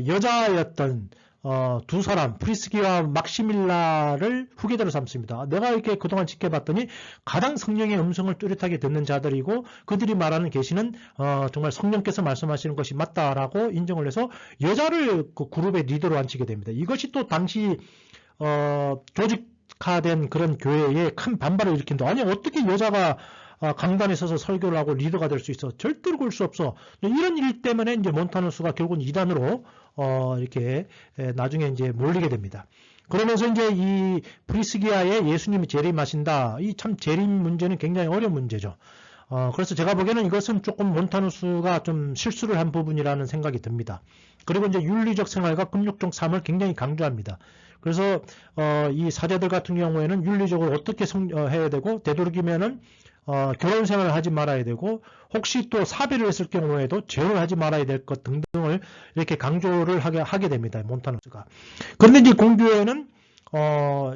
여자였던 두 사람, 프리스기와 막시밀라를 후계자로 삼습니다. 내가 이렇게 그동안 지켜봤더니 가장 성령의 음성을 뚜렷하게 듣는 자들이고 그들이 말하는 계시는 정말 성령께서 말씀하시는 것이 맞다라고 인정을 해서 여자를 그 그룹의 리더로 앉히게 됩니다. 이것이 또 당시 조직화된 그런 교회에 큰 반발을 일으킨다. 아니, 어떻게 여자가 강단에 서서 설교를 하고 리더가 될 수 있어? 절대로 그럴 수 없어. 이런 일 때문에 이제 몬타누스가 결국은 이단으로 이렇게 나중에 이제 몰리게 됩니다. 그러면서 이제 이 프리스기아에 예수님이 재림하신다. 이 참 재림 문제는 굉장히 어려운 문제죠. 그래서 제가 보기에는 이것은 조금 몬타누스가 좀 실수를 한 부분이라는 생각이 듭니다. 그리고 이제 윤리적 생활과 금욕적 삶을 굉장히 강조합니다. 그래서 이 사제들 같은 경우에는 윤리적으로 어떻게 해야 되고 되도록이면은 결혼 생활을 하지 말아야 되고, 혹시 또 사별을 했을 경우에도 재혼을 하지 말아야 될 것 등등을 이렇게 강조를 하게 됩니다. 몬타누스가. 그런데 이제 공교회는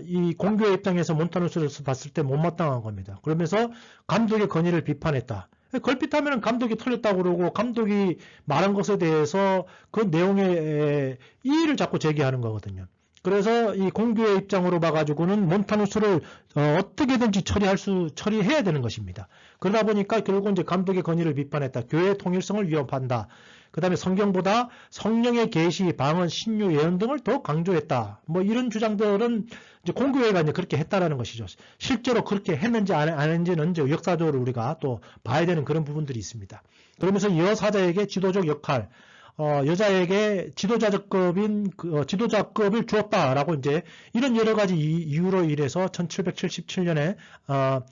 이 공교회 입장에서 몬타누스를 봤을 때 못마땅한 겁니다. 그러면서 감독의 건의를 비판했다. 걸핏하면 감독이 틀렸다고 그러고 감독이 말한 것에 대해서 그 내용의 이의를 자꾸 제기하는 거거든요. 그래서 이 공교회 입장으로 봐가지고는 몬타누스를 어떻게든지 처리해야 되는 것입니다. 그러다 보니까 결국 이제 감독의 건의를 비판했다. 교회 통일성을 위협한다. 그 다음에 성경보다 성령의 계시, 방언, 신유, 예언 등을 더 강조했다. 뭐 이런 주장들은 이제 공교회가 이제 그렇게 했다라는 것이죠. 실제로 그렇게 했는지 안 했는지는 이제 역사적으로 우리가 또 봐야 되는 그런 부분들이 있습니다. 그러면서 여사자에게 지도적 역할, 여자에게 지도자급을 주었다라고 이제 이런 여러 가지 이유로 인해서 1777년에,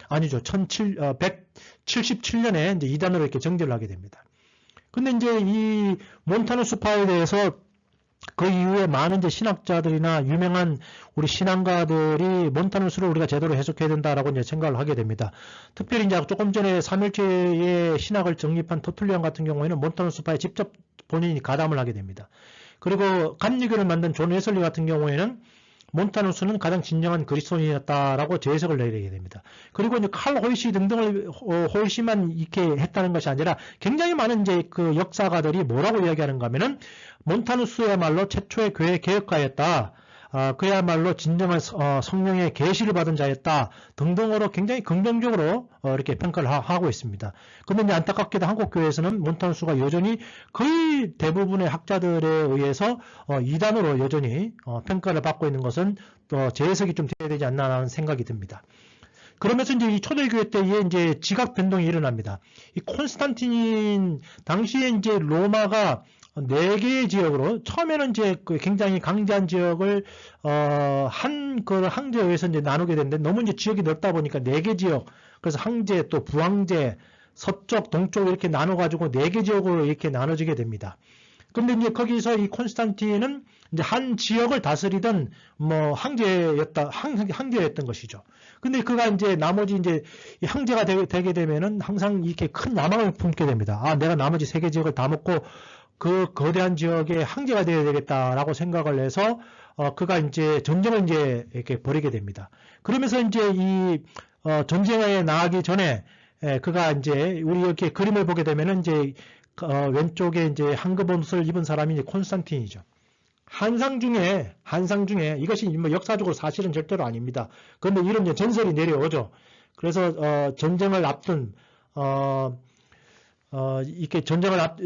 아니죠. 177년에 이제 이단으로 이렇게 정제를 하게 됩니다. 근데 이제 이 몬타누스파에 대해서 그 이후에 많은 이제 신학자들이나 유명한 우리 신앙가들이 몬타누스를 우리가 제대로 해석해야 된다라고 이제 생각을 하게 됩니다. 특별히 이제 조금 전에 삼일체의 신학을 정립한 터툴리안 같은 경우에는 몬타누스파에 직접 본인이 가담을 하게 됩니다. 그리고 감리교를 만든 존 웨슬리 같은 경우에는 몬타누스는 가장 진정한 그리스도인이었다라고 재해석을 내리게 됩니다. 그리고 이제 칼 호이시 등등을 호이시만 이렇게 했다는 것이 아니라 굉장히 많은 이제 그 역사가들이 뭐라고 이야기하는가 하면은 몬타누스야말로 최초의 교회 개혁가였다. 그야말로 진정한 성령의 계시를 받은 자였다 등등으로 굉장히 긍정적으로 이렇게 평가를 하고 있습니다. 그런데 이제 안타깝게도 한국 교회에서는 몬타누스가 여전히 거의 대부분의 학자들에 의해서 이단으로 여전히 평가를 받고 있는 것은 또 재해석이 좀 돼야 되지 않나라는 생각이 듭니다. 그러면서 이제 이 초대교회 때에 이제 지각 변동이 일어납니다. 이 콘스탄틴 당시에 이제 로마가 4개의 지역으로 처음에는 이제 그 굉장히 강제한 지역을 그 항제에 의해서 이제 나누게 됐는데 너무 이제 지역이 넓다 보니까 4개 지역, 그래서 항제 또 부항제, 서쪽, 동쪽 이렇게 나눠 가지고 4개 지역으로 이렇게 나눠지게 됩니다. 근데 이제 거기서 이 콘스탄틴은 이제 한 지역을 다스리던 뭐 항제였던 것이죠. 근데 그가 이제 나머지 이제 이 항제가 되게 되면은 항상 이렇게 큰 야망을 품게 됩니다. 내가 나머지 3개 지역을 다 먹고 그 거대한 지역에 항제가 되어야 되겠다라고 생각을 해서 그가 이제 전쟁을 이제 이렇게 벌이게 됩니다. 그러면서 이제 이 전쟁에 나가기 전에 그가 이제 우리 이렇게 그림을 보게 되면은 이제 왼쪽에 이제 황금 옷을 입은 사람이 이제 콘스탄틴이죠. 한상 중에 이것이 뭐 역사적으로 사실은 절대로 아닙니다. 그런데 이런 이제 전설이 내려오죠. 그래서 전쟁을 앞둔 이렇게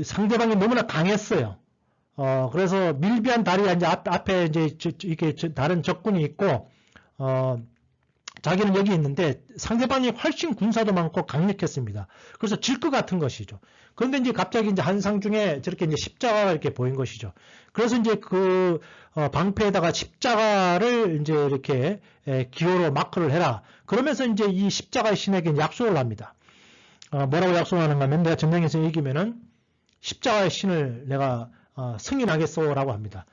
상대방이 너무나 강했어요. 그래서 밀비한 다리가 이제 앞에 이제 이렇게 다른 적군이 있고, 자기는 여기 있는데 상대방이 훨씬 군사도 많고 강력했습니다. 그래서 질 것 같은 것이죠. 그런데 이제 갑자기 이제 한상 중에 저렇게 이제 십자가가 이렇게 보인 것이죠. 그래서 이제 그 방패에다가 십자가를 이제 이렇게 기호로 마크를 해라. 그러면서 이제 이 십자가의 신에게 약속을 합니다. 뭐라고 약속하는가 하면 내가 전쟁에서 이기면은 십자가의 신을 내가 승인하겠소라고 합니다.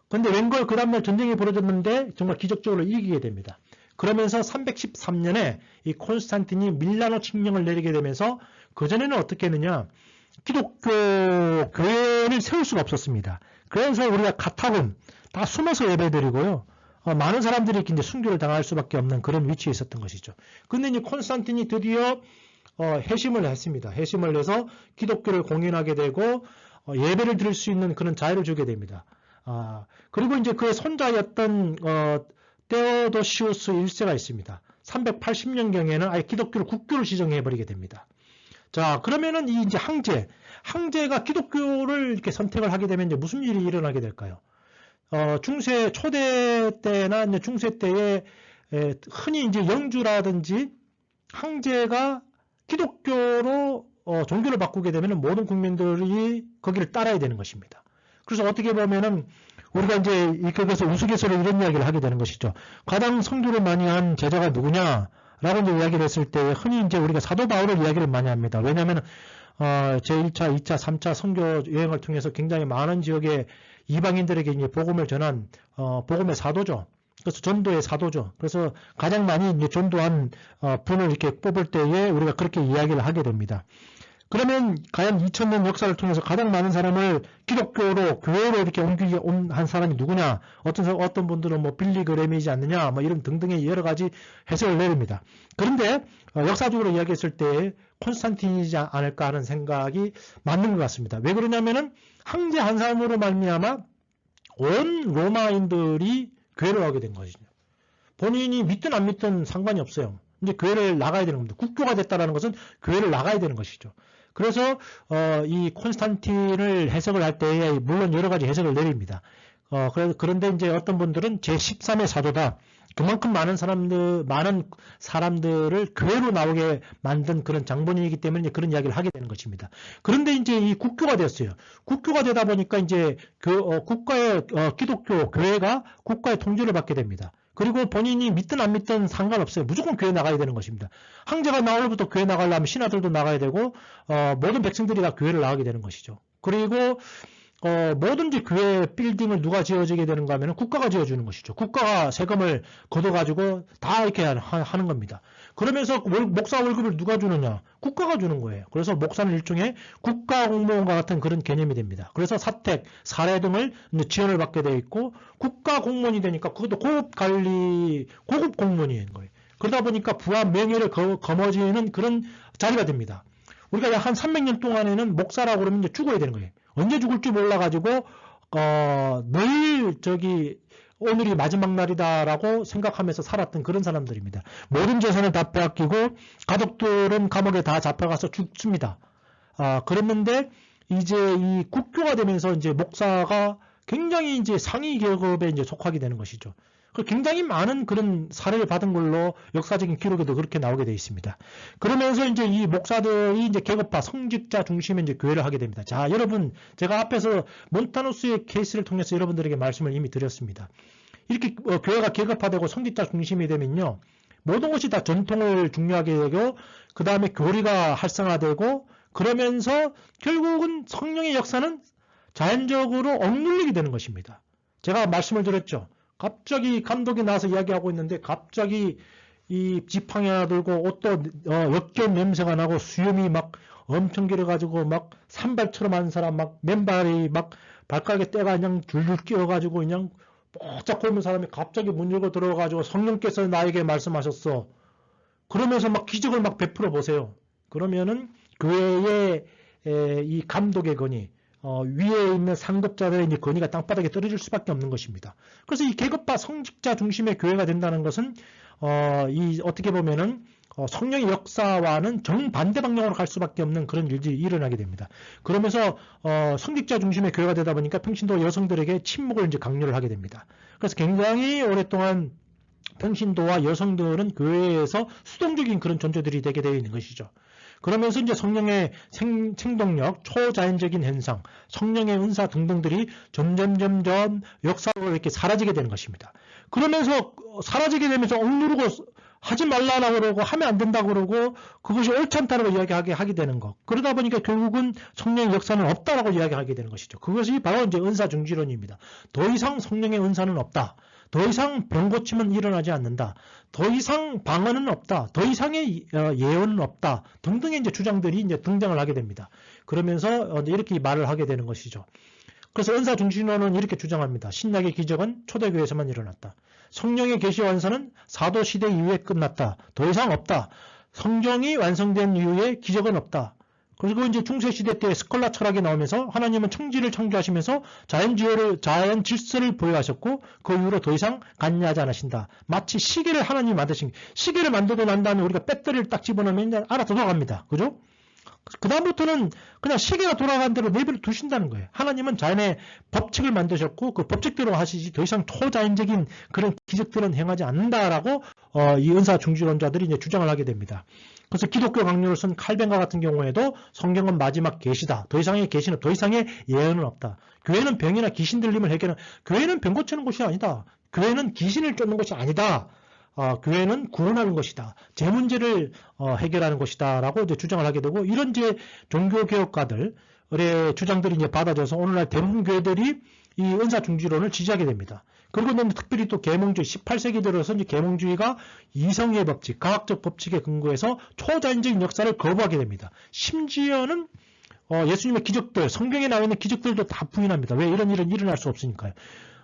그런데 웬걸 그 다음날 전쟁이 벌어졌는데 정말 기적적으로 이기게 됩니다. 그러면서 313년에 이 콘스탄틴이 밀라노 칙령을 내리게 되면서 그전에는 어떻게 했느냐, 기독교 교회를 세울 수가 없었습니다. 그래서 우리가 카타군 다 숨어서 예배드리고요. 많은 사람들이 이제 순교를 당할 수밖에 없는 그런 위치에 있었던 것이죠. 근데 이제 콘스탄틴이 드디어 회심을 했습니다. 회심을 해서 기독교를 공인하게 되고 예배를 드릴 수 있는 그런 자유를 주게 됩니다. 그리고 이제 그의 손자였던 테오도시우스 1세가 있습니다. 380년경에는 아예 기독교를 국교를 지정해버리게 됩니다. 자, 그러면은 이 이제 항제가 기독교를 이렇게 선택을 하게 되면 이제 무슨 일이 일어나게 될까요? 초대 때나 이제 중세 때에 흔히 이제 영주라든지 항제가 기독교로 종교를 바꾸게 되면 모든 국민들이 거기를 따라야 되는 것입니다. 그래서 어떻게 보면은 우리가 이제 거기서 우스갯소리 이런 이야기를 하게 되는 것이죠. 가장 성교를 많이 한 제자가 누구냐라고 이제 이야기를 했을 때 흔히 이제 우리가 사도 바울을 이야기를 많이 합니다. 왜냐하면 제1차, 2차, 3차 선교 여행을 통해서 굉장히 많은 지역의 이방인들에게 이제 복음을 전한 복음의 사도죠. 그래서 전도의 사도죠. 그래서 가장 많이 이제 전도한 분을 이렇게 뽑을 때에 우리가 그렇게 이야기를 하게 됩니다. 그러면 과연 2000년 역사를 통해서 가장 많은 사람을 기독교로 교회로 이렇게 옮기게 한 사람이 누구냐? 어떤 분들은 뭐 빌리 그램이지 않느냐? 뭐 이런 등등의 여러 가지 해석을 내립니다. 그런데 역사적으로 이야기했을 때 콘스탄틴이지 않을까 하는 생각이 맞는 것 같습니다. 왜 그러냐면은 황제 한 사람으로 말미암아 온 로마인들이 교회를 하게 된 것이죠. 본인이 믿든 안 믿든 상관이 없어요. 이제 교회를 나가야 되는 겁니다. 국교가 됐다는 것은 교회를 나가야 되는 것이죠. 그래서 이 콘스탄틴을 해석을 할 때에 물론 여러 가지 해석을 내립니다. 그런데 이제 어떤 분들은 제13의 사도다. 그만큼 많은 사람들을 교회로 나오게 만든 그런 장본인이기 때문에 그런 이야기를 하게 되는 것입니다. 그런데 이제 이 국교가 됐어요. 국교가 되다 보니까 이제 국가의 기독교 교회가 국가의 통제를 받게 됩니다. 그리고 본인이 믿든 안 믿든 상관없어요. 무조건 교회 나가야 되는 것입니다. 황제가 나오려부터 교회 나가려면 신하들도 나가야 되고 모든 백성들이 다 교회를 나가게 되는 것이죠. 그리고 뭐든지 교회 빌딩을 누가 지어주게 되는가 하면 국가가 지어주는 것이죠. 국가가 세금을 걷어가지고 다 이렇게 하는 겁니다. 그러면서 목사 월급을 누가 주느냐? 국가가 주는 거예요. 그래서 목사는 일종의 국가 공무원과 같은 그런 개념이 됩니다. 그래서 사택, 사례 등을 지원을 받게 되어 있고 국가 공무원이 되니까 그것도 고급 공무원이 된 거예요. 그러다 보니까 부와 명예를 거머쥐는 그런 자리가 됩니다. 우리가 약 한 300년 동안에는 목사라고 그러면 이제 죽어야 되는 거예요. 언제 죽을지 몰라가지고 늘 오늘이 마지막 날이다라고 생각하면서 살았던 그런 사람들입니다. 모든 재산을 다 빼앗기고 가족들은 감옥에 다 잡혀가서 죽습니다. 그랬는데 이제 이 국교가 되면서 이제 목사가 굉장히 이제 상위 계급에 이제 속하게 되는 것이죠. 굉장히 많은 그런 사례를 받은 걸로 역사적인 기록에도 그렇게 나오게 되어 있습니다. 그러면서 이제 이 목사들이 이제 계급화, 성직자 중심의 이제 교회를 하게 됩니다. 자, 여러분, 제가 앞에서 몬타누스의 케이스를 통해서 여러분들에게 말씀을 이미 드렸습니다. 이렇게 교회가 계급화되고 성직자 중심이 되면요, 모든 것이 다 전통을 중요하게 되고, 그 다음에 교리가 활성화되고, 그러면서 결국은 성령의 역사는 자연적으로 억눌리게 되는 것입니다. 제가 말씀을 드렸죠. 갑자기 감독이 나와서 이야기하고 있는데 갑자기 이 지팡이 하나 들고 옷도 역겨운 냄새가 나고 수염이 막 엄청 길어가지고 막 산발처럼 한 사람 막 맨발이 막 발가락에 때가 그냥 줄줄 끼어가지고 그냥 뽀짝 굶은 사람이 갑자기 문 열고 들어가가지고 성령께서 나에게 말씀하셨어. 그러면서 막 기적을 막 베풀어 보세요. 그러면은 교회의 이 감독의 권위, 위에 있는 상급자들의 이제 권위가 땅바닥에 떨어질 수밖에 없는 것입니다. 그래서 이 계급화 성직자 중심의 교회가 된다는 것은 어떻게 보면은 성령의 역사와는 정반대 방향으로 갈 수밖에 없는 그런 일들이 일어나게 됩니다. 그러면서 성직자 중심의 교회가 되다 보니까 평신도 여성들에게 침묵을 이제 강요를 하게 됩니다. 그래서 굉장히 오랫동안 평신도와 여성들은 교회에서 수동적인 그런 존재들이 되게 되어 있는 것이죠. 그러면서 이제 성령의 생동력, 초자연적인 현상, 성령의 은사 등등들이 점점 역사로 이렇게 사라지게 되는 것입니다. 그러면서 사라지게 되면서 억누르고 하지 말라고 그러고 하면 안 된다고 그러고 그것이 옳지 않다고 이야기하게 되는 것. 그러다 보니까 결국은 성령의 역사는 없다라고 이야기하게 되는 것이죠. 그것이 바로 이제 은사 중지론입니다. 더 이상 성령의 은사는 없다. 더 이상 병 고침은 일어나지 않는다. 더 이상 방언은 없다. 더 이상의 예언은 없다. 등등의 이제 주장들이 이제 등장을 하게 됩니다. 그러면서 이렇게 말을 하게 되는 것이죠. 그래서 은사 중심론은 이렇게 주장합니다. 신약의 기적은 초대교회에서만 일어났다. 성령의 계시 완성은 사도 시대 이후에 끝났다. 더 이상 없다. 성경이 완성된 이후에 기적은 없다. 그리고 이제 중세시대 때 스콜라 철학이 나오면서 하나님은 천지를 창조하시면서 자연 질서를 보여하셨고 그 이후로 더 이상 관여하지 않으신다. 마치 시계를 하나님이 만드신 시계를 만들고 난 다음에 우리가 배터리를 딱 집어넣으면 알아서 돌아갑니다. 그죠? 그 다음부터는 그냥 시계가 돌아간 대로 내버려 두신다는 거예요. 하나님은 자연의 법칙을 만드셨고 그 법칙대로 하시지 더 이상 초자연적인 그런 기적들은 행하지 않는다라고 이 은사 중지론자들이 이제 주장을 하게 됩니다. 그래서 기독교 강요를 쓴 칼뱅과 같은 경우에도 성경은 마지막 계시다. 더 이상의 계시는 더 이상의 예언은 없다. 교회는 병이나 귀신 들림을 해결하는 교회는 병 고치는 곳이 아니다. 교회는 귀신을 쫓는 것이 아니다. 교회는 구원하는 것이다. 제 문제를 해결하는 것이다라고 이제 주장을 하게 되고 이런 이제 종교 개혁가들의 주장들이 이제 받아져서 오늘날 대부분 교회들이 이 은사 중지론을 지지하게 됩니다. 그리고 특별히 또 계몽주의, 18세기 들어서 이제 계몽주의가 이성의 법칙, 과학적 법칙에 근거해서 초자연적인 역사를 거부하게 됩니다. 심지어는 예수님의 기적들, 성경에 나와 있는 기적들도 다 부인합니다. 왜 이런 일은 일어날 수 없으니까요.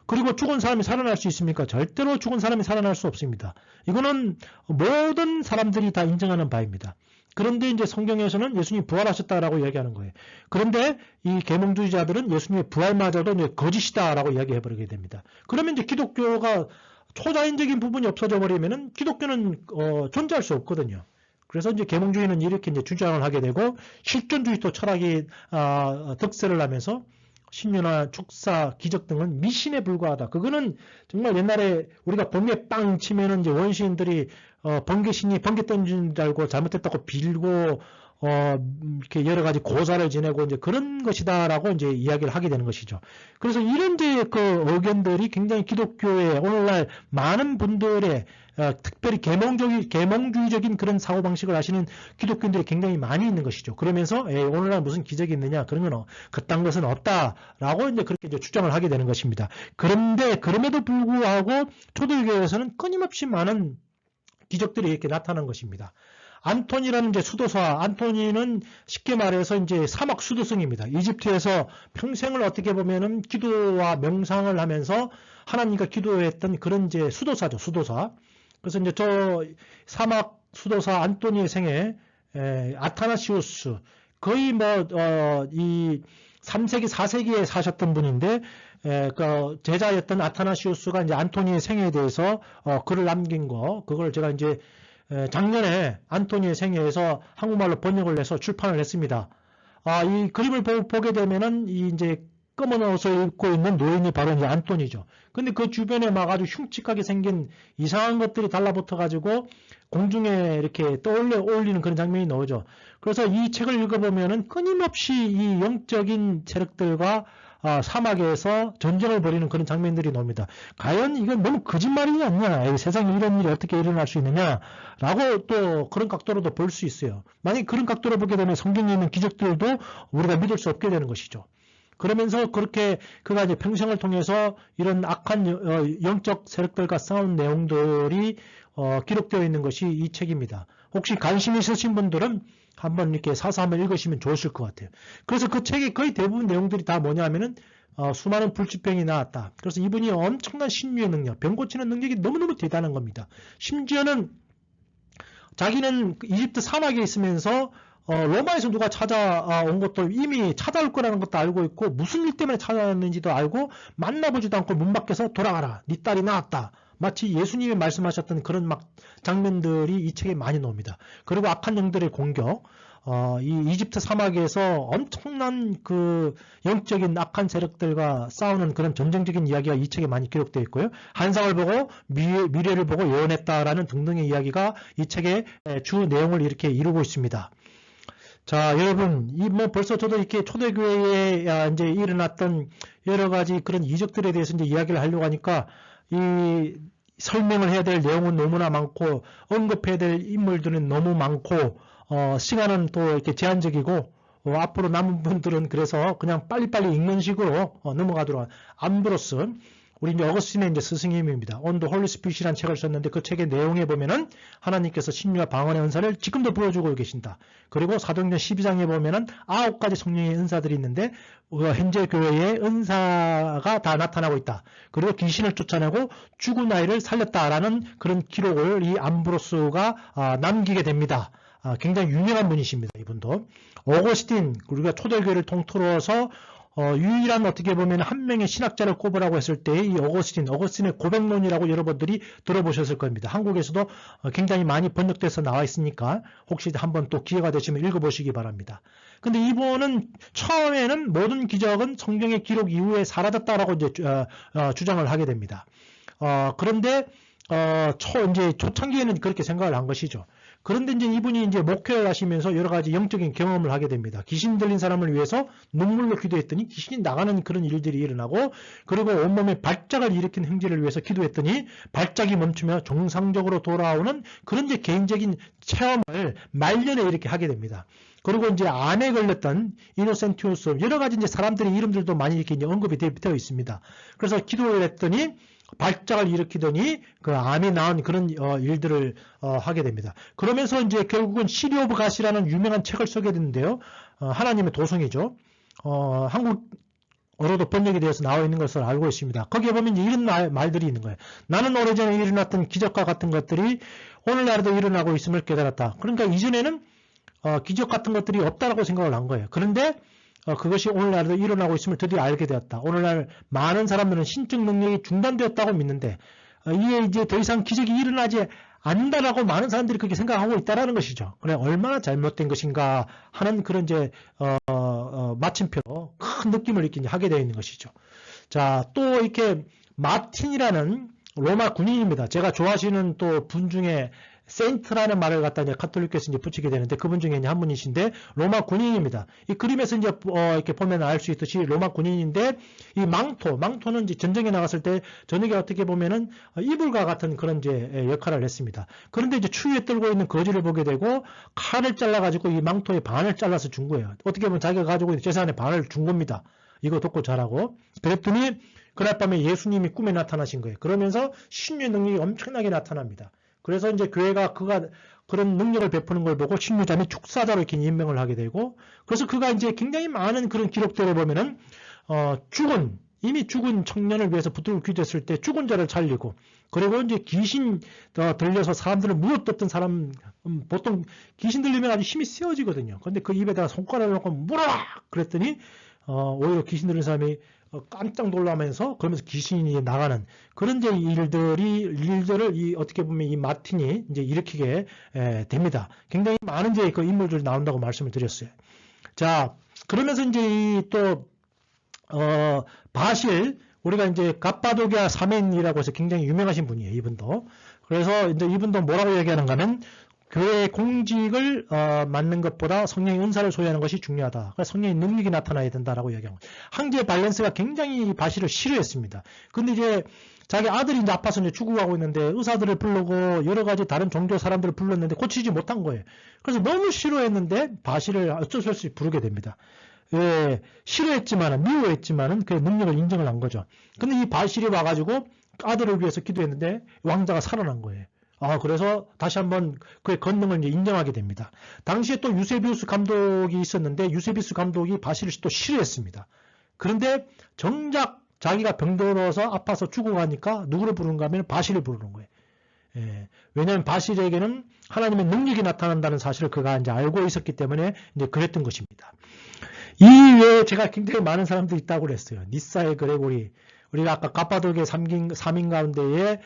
그리고 죽은 사람이 살아날 수 있습니까? 절대로 죽은 사람이 살아날 수 없습니다. 이거는 모든 사람들이 다 인정하는 바입니다. 그런데 이제 성경에서는 예수님이 부활하셨다라고 이야기하는 거예요. 그런데 이 계몽주의자들은 예수님의 부활마저도 이제 거짓이다라고 이야기해버리게 됩니다. 그러면 이제 기독교가 초자연적인 부분이 없어져 버리면은 기독교는 존재할 수 없거든요. 그래서 이제 계몽주의는 이렇게 이제 주장을 하게 되고 실존주의 또 철학이 득세를 하면서 신유나 축사, 기적 등은 미신에 불과하다. 그거는 정말 옛날에 우리가 번개 빵 치면은 이제 원시인들이 번개신이 번개 던진 줄 알고 잘못했다고 빌고 이렇게 여러 가지 고사를 지내고 이제 그런 것이다라고 이제 이야기를 하게 되는 것이죠. 그래서 이런 이제 그 의견들이 굉장히 기독교의 오늘날 많은 분들의 특별히 계몽주의적인 그런 사고방식을 하시는 기독교인들이 굉장히 많이 있는 것이죠. 그러면서 오늘날 무슨 기적이 있느냐 그런 건 그딴 것은 없다라고 이제 그렇게 이제 주장을 하게 되는 것입니다. 그런데 그럼에도 불구하고 초대교회에서는 끊임없이 많은 기적들이 이렇게 나타난 것입니다. 안토니라는 이제 수도사, 안토니는 쉽게 말해서 이제 사막 수도승입니다. 이집트에서 평생을 어떻게 보면은 기도와 명상을 하면서 하나님과 기도했던 그런 이제 수도사죠, 수도사. 그래서 이제 저 사막 수도사 안토니의 생애, 아타나시우스, 거의 이 3세기, 4세기에 사셨던 분인데, 그 제자였던 아타나시우스가 이제 안토니의 생애에 대해서 글을 남긴 거, 그걸 제가 이제 작년에 안토니의 생애에서 한국말로 번역을 해서 출판을 했습니다. 이 그림을 보게 되면은 이 이제 검은 옷을 입고 있는 노인이 바로 이제 안토니죠. 근데 그 주변에 막 아주 흉측하게 생긴 이상한 것들이 달라붙어 가지고 공중에 이렇게 올리는 그런 장면이 나오죠. 그래서 이 책을 읽어보면은 끊임없이 이 영적인 세력들과 사막에서 전쟁을 벌이는 그런 장면들이 나옵니다. 과연 이건 너무 거짓말이지 않냐? 세상에 이런 일이 어떻게 일어날 수 있느냐라고 또 그런 각도로도 볼 수 있어요. 만약 그런 각도로 보게 되면 성경에 있는 기적들도 우리가 믿을 수 없게 되는 것이죠. 그러면서 그렇게 그가 이제 평생을 통해서 이런 악한 영적 세력들과 싸운 내용들이 기록되어 있는 것이 이 책입니다. 혹시 관심 있으신 분들은 한번 이렇게 사서 한번 읽으시면 좋으실 것 같아요. 그래서 그 책의 거의 대부분 내용들이 다 뭐냐 하면은 수많은 불치병이 나왔다. 그래서 이분이 엄청난 신유의 능력, 병 고치는 능력이 너무너무 대단한 겁니다. 심지어는 자기는 이집트 사막에 있으면서 로마에서 누가 찾아온 것도 이미 찾아올 거라는 것도 알고 있고 무슨 일 때문에 찾아왔는지도 알고 만나보지도 않고 문 밖에서 돌아가라. 네 딸이 나왔다. 마치 예수님이 말씀하셨던 그런 막 장면들이 이 책에 많이 나옵니다. 그리고 악한 영들의 공격, 이 이집트 사막에서 엄청난 그 영적인 악한 세력들과 싸우는 그런 전쟁적인 이야기가 이 책에 많이 기록되어 있고요. 환상을 보고 미래를 보고 예언했다라는 등등의 이야기가 이 책의 주 내용을 이렇게 이루고 있습니다. 자, 여러분, 벌써 저도 이렇게 초대교회에 이제 일어났던 여러 가지 그런 이적들에 대해서 이제 이야기를 하려고 하니까 이 설명을 해야 될 내용은 너무나 많고 언급해야 될 인물들은 너무 많고 시간은 또 이렇게 제한적이고 앞으로 남은 분들은 그래서 그냥 빨리빨리 읽는 식으로 넘어가도록 암브로스 우리 이제 어거스틴의 이제 스승님입니다. On the Holy Spirit이라는 책을 썼는데 그 책의 내용에 보면은 하나님께서 신유와 방언의 은사를 지금도 보여주고 계신다. 그리고 사도행전 12장에 보면은 9가지 성령의 은사들이 있는데 현재 교회의 은사가 다 나타나고 있다. 그리고 귀신을 쫓아내고 죽은 아이를 살렸다라는 그런 기록을 이 암브로스가 남기게 됩니다. 굉장히 유명한 분이십니다. 이분도. 어거스틴 우리가 초대교회를 통틀어서 유일한 어떻게 보면 한 명의 신학자를 꼽으라고 했을 때 이 어거스틴의 고백론이라고 여러분들이 들어보셨을 겁니다. 한국에서도 굉장히 많이 번역돼서 나와 있으니까 혹시 한번 또 기회가 되시면 읽어보시기 바랍니다. 근데 이분은 처음에는 모든 기적은 성경의 기록 이후에 사라졌다라고 이제 주장을 하게 됩니다. 그런데 이제 초창기에는 그렇게 생각을 한 것이죠. 그런데 이제 이분이 이제 목회를 하시면서 여러 가지 영적인 경험을 하게 됩니다. 귀신 들린 사람을 위해서 눈물로 기도했더니 귀신이 나가는 그런 일들이 일어나고, 그리고 온몸에 발작을 일으킨 행제를 위해서 기도했더니 발작이 멈추며 정상적으로 돌아오는 그런 이제 개인적인 체험을 말년에 이렇게 하게 됩니다. 그리고 이제 암에 걸렸던 이노센티우스, 여러 가지 이제 사람들의 이름들도 많이 이렇게 이제 언급이 되어 있습니다. 그래서 기도를 했더니 발작을 일으키더니 그 암이 나은 그런 일들을 하게 됩니다. 그러면서 이제 결국은 시리 오브 갓이라는 유명한 책을 쓰게 되는데요. 하나님의 도성이죠. 한국어로도 번역이 되어서 나와 있는 것을 알고 있습니다. 거기에 보면 이제 이런 말들이 있는 거예요. 나는 오래전에 일어났던 기적과 같은 것들이 오늘날에도 일어나고 있음을 깨달았다. 그러니까 이전에는 기적 같은 것들이 없다라고 생각을 한 거예요. 그런데 그것이 오늘날에도 일어나고 있음을 드디어 알게 되었다. 오늘날 많은 사람들은 신적 능력이 중단되었다고 믿는데 이게 이제 더 이상 기적이 일어나지 않는다라고 많은 사람들이 그렇게 생각하고 있다라는 것이죠. 그래, 얼마나 잘못된 것인가 하는 그런 이제 마침표, 큰 느낌을 이렇게 하게 되어 있는 것이죠. 자, 또 이렇게 마틴이라는 로마 군인입니다. 제가 좋아하시는 또 분 중에 세인트라는 말을 갖다 이제 카톨릭에서 이제 붙이게 되는데, 그분 중에 한 분이신데 로마 군인입니다. 이 그림에서 이제 이렇게 보면 알 수 있듯이 로마 군인인데, 이 망토는 이제 전쟁에 나갔을 때 저녁에 어떻게 보면은 이불과 같은 그런 이제 역할을 했습니다. 그런데 이제 추위에 떨고 있는 거지를 보게 되고 칼을 잘라가지고 이 망토의 반을 잘라서 준 거예요. 어떻게 보면 자기가 가지고 있는 재산의 반을 준 겁니다. 이거 돕고 자라고. 그랬더니 그날 밤에 예수님이 꿈에 나타나신 거예요. 그러면서 신유의 능력이 엄청나게 나타납니다. 그래서 이제 교회가 그가 그런 능력을 베푸는 걸 보고 신유자 및 축사자로 이렇게 임명을 하게 되고, 그래서 그가 이제 굉장히 많은 그런 기록들을 보면은 이미 죽은 청년을 위해서 붙들고 기도했을 때 죽은 자를 살리고, 그리고 이제 귀신 들려서 사람들을 물어뜯던 사람, 보통 귀신 들리면 아주 힘이 세어지거든요. 그런데 그 입에다가 손가락을 놓고 물어라! 그랬더니 오히려 귀신 들린 사람이 깜짝 놀라면서 그러면서 귀신이 나가는 그런 이제 일들을 어떻게 보면 이 마틴이 이제 일으키게 됩니다. 굉장히 많은 이제 그 인물들이 나온다고 말씀을 드렸어요. 자, 그러면서 이제 또 바실, 우리가 이제 갑바도기아 사맨이라고 해서 굉장히 유명하신 분이에요, 이분도. 그래서 이제 이분도 뭐라고 얘기하는가 하면, 교회의 공직을 맡는 것보다 성령의 은사를 소유하는 것이 중요하다. 그러니까 성령의 능력이 나타나야 된다라고 얘기하고, 황제 발렌스가 굉장히 바실을 싫어했습니다. 근데 이제 자기 아들이 이제 아파서 이제 죽어가고 있는데 의사들을 부르고 여러 가지 다른 종교 사람들을 불렀는데 고치지 못한 거예요. 그래서 너무 싫어했는데 바실을 어쩔 수 없이 부르게 됩니다. 미워했지만은 그 능력을 인정을 한 거죠. 근데 이 바실이 와가지고 아들을 위해서 기도했는데 왕자가 살아난 거예요. 그래서 다시 한번 그의 권능을 이제 인정하게 됩니다. 당시에 또 유세비우스 감독이 있었는데, 유세비우스 감독이 바실을 또 싫어했습니다. 그런데 정작 자기가 병들어서 아파서 죽어가니까 누구를 부르는가 하면 바실을 부르는 거예요. 왜냐하면 바실에게는 하나님의 능력이 나타난다는 사실을 그가 이제 알고 있었기 때문에 이제 그랬던 것입니다. 이 외에 제가 굉장히 많은 사람들이 있다고 그랬어요. 니사의 그레고리, 우리가 아까 갑바도기의 3인 가운데에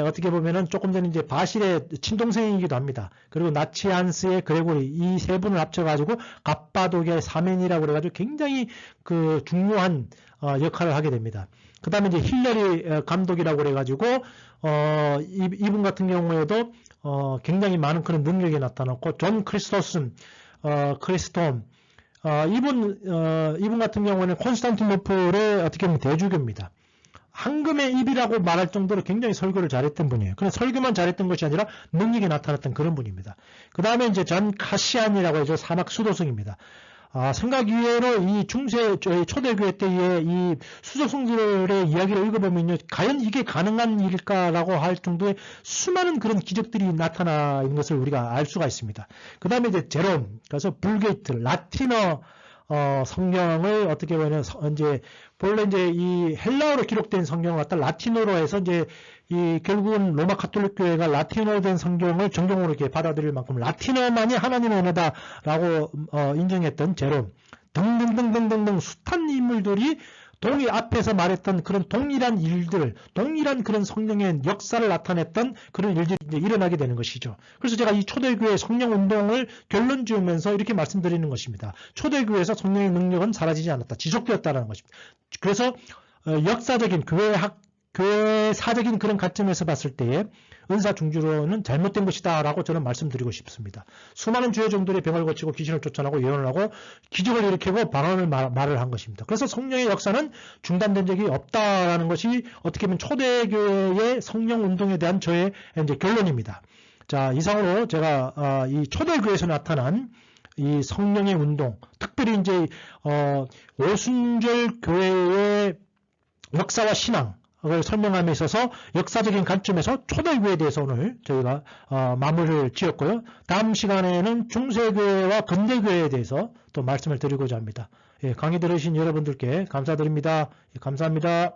어떻게 보면은 조금 전에 이제 바실의 친동생이기도 합니다. 그리고 나치안스의 그레고리, 이 세 분을 합쳐가지고 갑바도기의 사맨이라고 그래가지고 굉장히 그 중요한 역할을 하게 됩니다. 그 다음에 이제 힐러리 감독이라고 그래가지고 이분 같은 경우에도 굉장히 많은 그런 능력이 나타났고, 존 크리스톰 이분 같은 경우는 콘스탄티노플의 어떻게 보면 대주교입니다. 황금의 입이라고 말할 정도로 굉장히 설교를 잘했던 분이에요. 그냥 설교만 잘했던 것이 아니라 능력이 나타났던 그런 분입니다. 그 다음에 이제 전 카시안이라고 해서 사막 수도승입니다. 생각 이외로 이 초대교회 때의 이 수도승들의 이야기를 읽어보면요, 과연 이게 가능한 일일까라고 할 정도의 수많은 그런 기적들이 나타나 있는 것을 우리가 알 수가 있습니다. 그 다음에 이제 제롬, 그래서 불게이트, 라틴어 성경을 어떻게 보면 본래 이제 이 헬라어로 기록된 성경을 갖다 라틴어로 해서 이제 결국은 로마 가톨릭 교회가 라틴어로 된 성경을 정경으로 이렇게 받아들일 만큼 라틴어만이 하나님의 은혜다라고 인정했던 제롬 등등등등등등 숱한 인물들이 앞에서 말했던 그런 동일한 일들, 동일한 그런 성령의 역사를 나타냈던 그런 일들이 이제 일어나게 되는 것이죠. 그래서 제가 이 초대교회 성령 운동을 결론 지으면서 이렇게 말씀드리는 것입니다. 초대교회에서 성령의 능력은 사라지지 않았다. 지속되었다는 것입니다. 그래서 역사적인 교회학 교회 사적인 그런 관점에서 봤을 때에 은사중주론은 잘못된 것이다라고 저는 말씀드리고 싶습니다. 수많은 주요 종들이 병을 고치고 귀신을 쫓아내고 예언을 하고 기적을 일으키고 방언을 말을 한 것입니다. 그래서 성령의 역사는 중단된 적이 없다라는 것이 어떻게 보면 초대교회의 성령 운동에 대한 저의 이제 결론입니다. 자, 이상으로 제가 이 초대교회에서 나타난 이 성령의 운동, 특별히 이제 오순절 교회의 역사와 신앙 을 설명함에 있어서 역사적인 관점에서 초대교회에 대해서 오늘 저희가 마무리를 지었고요. 다음 시간에는 중세교회와 근대교회에 대해서 또 말씀을 드리고자 합니다. 예, 강의 들으신 여러분들께 감사드립니다. 예, 감사합니다.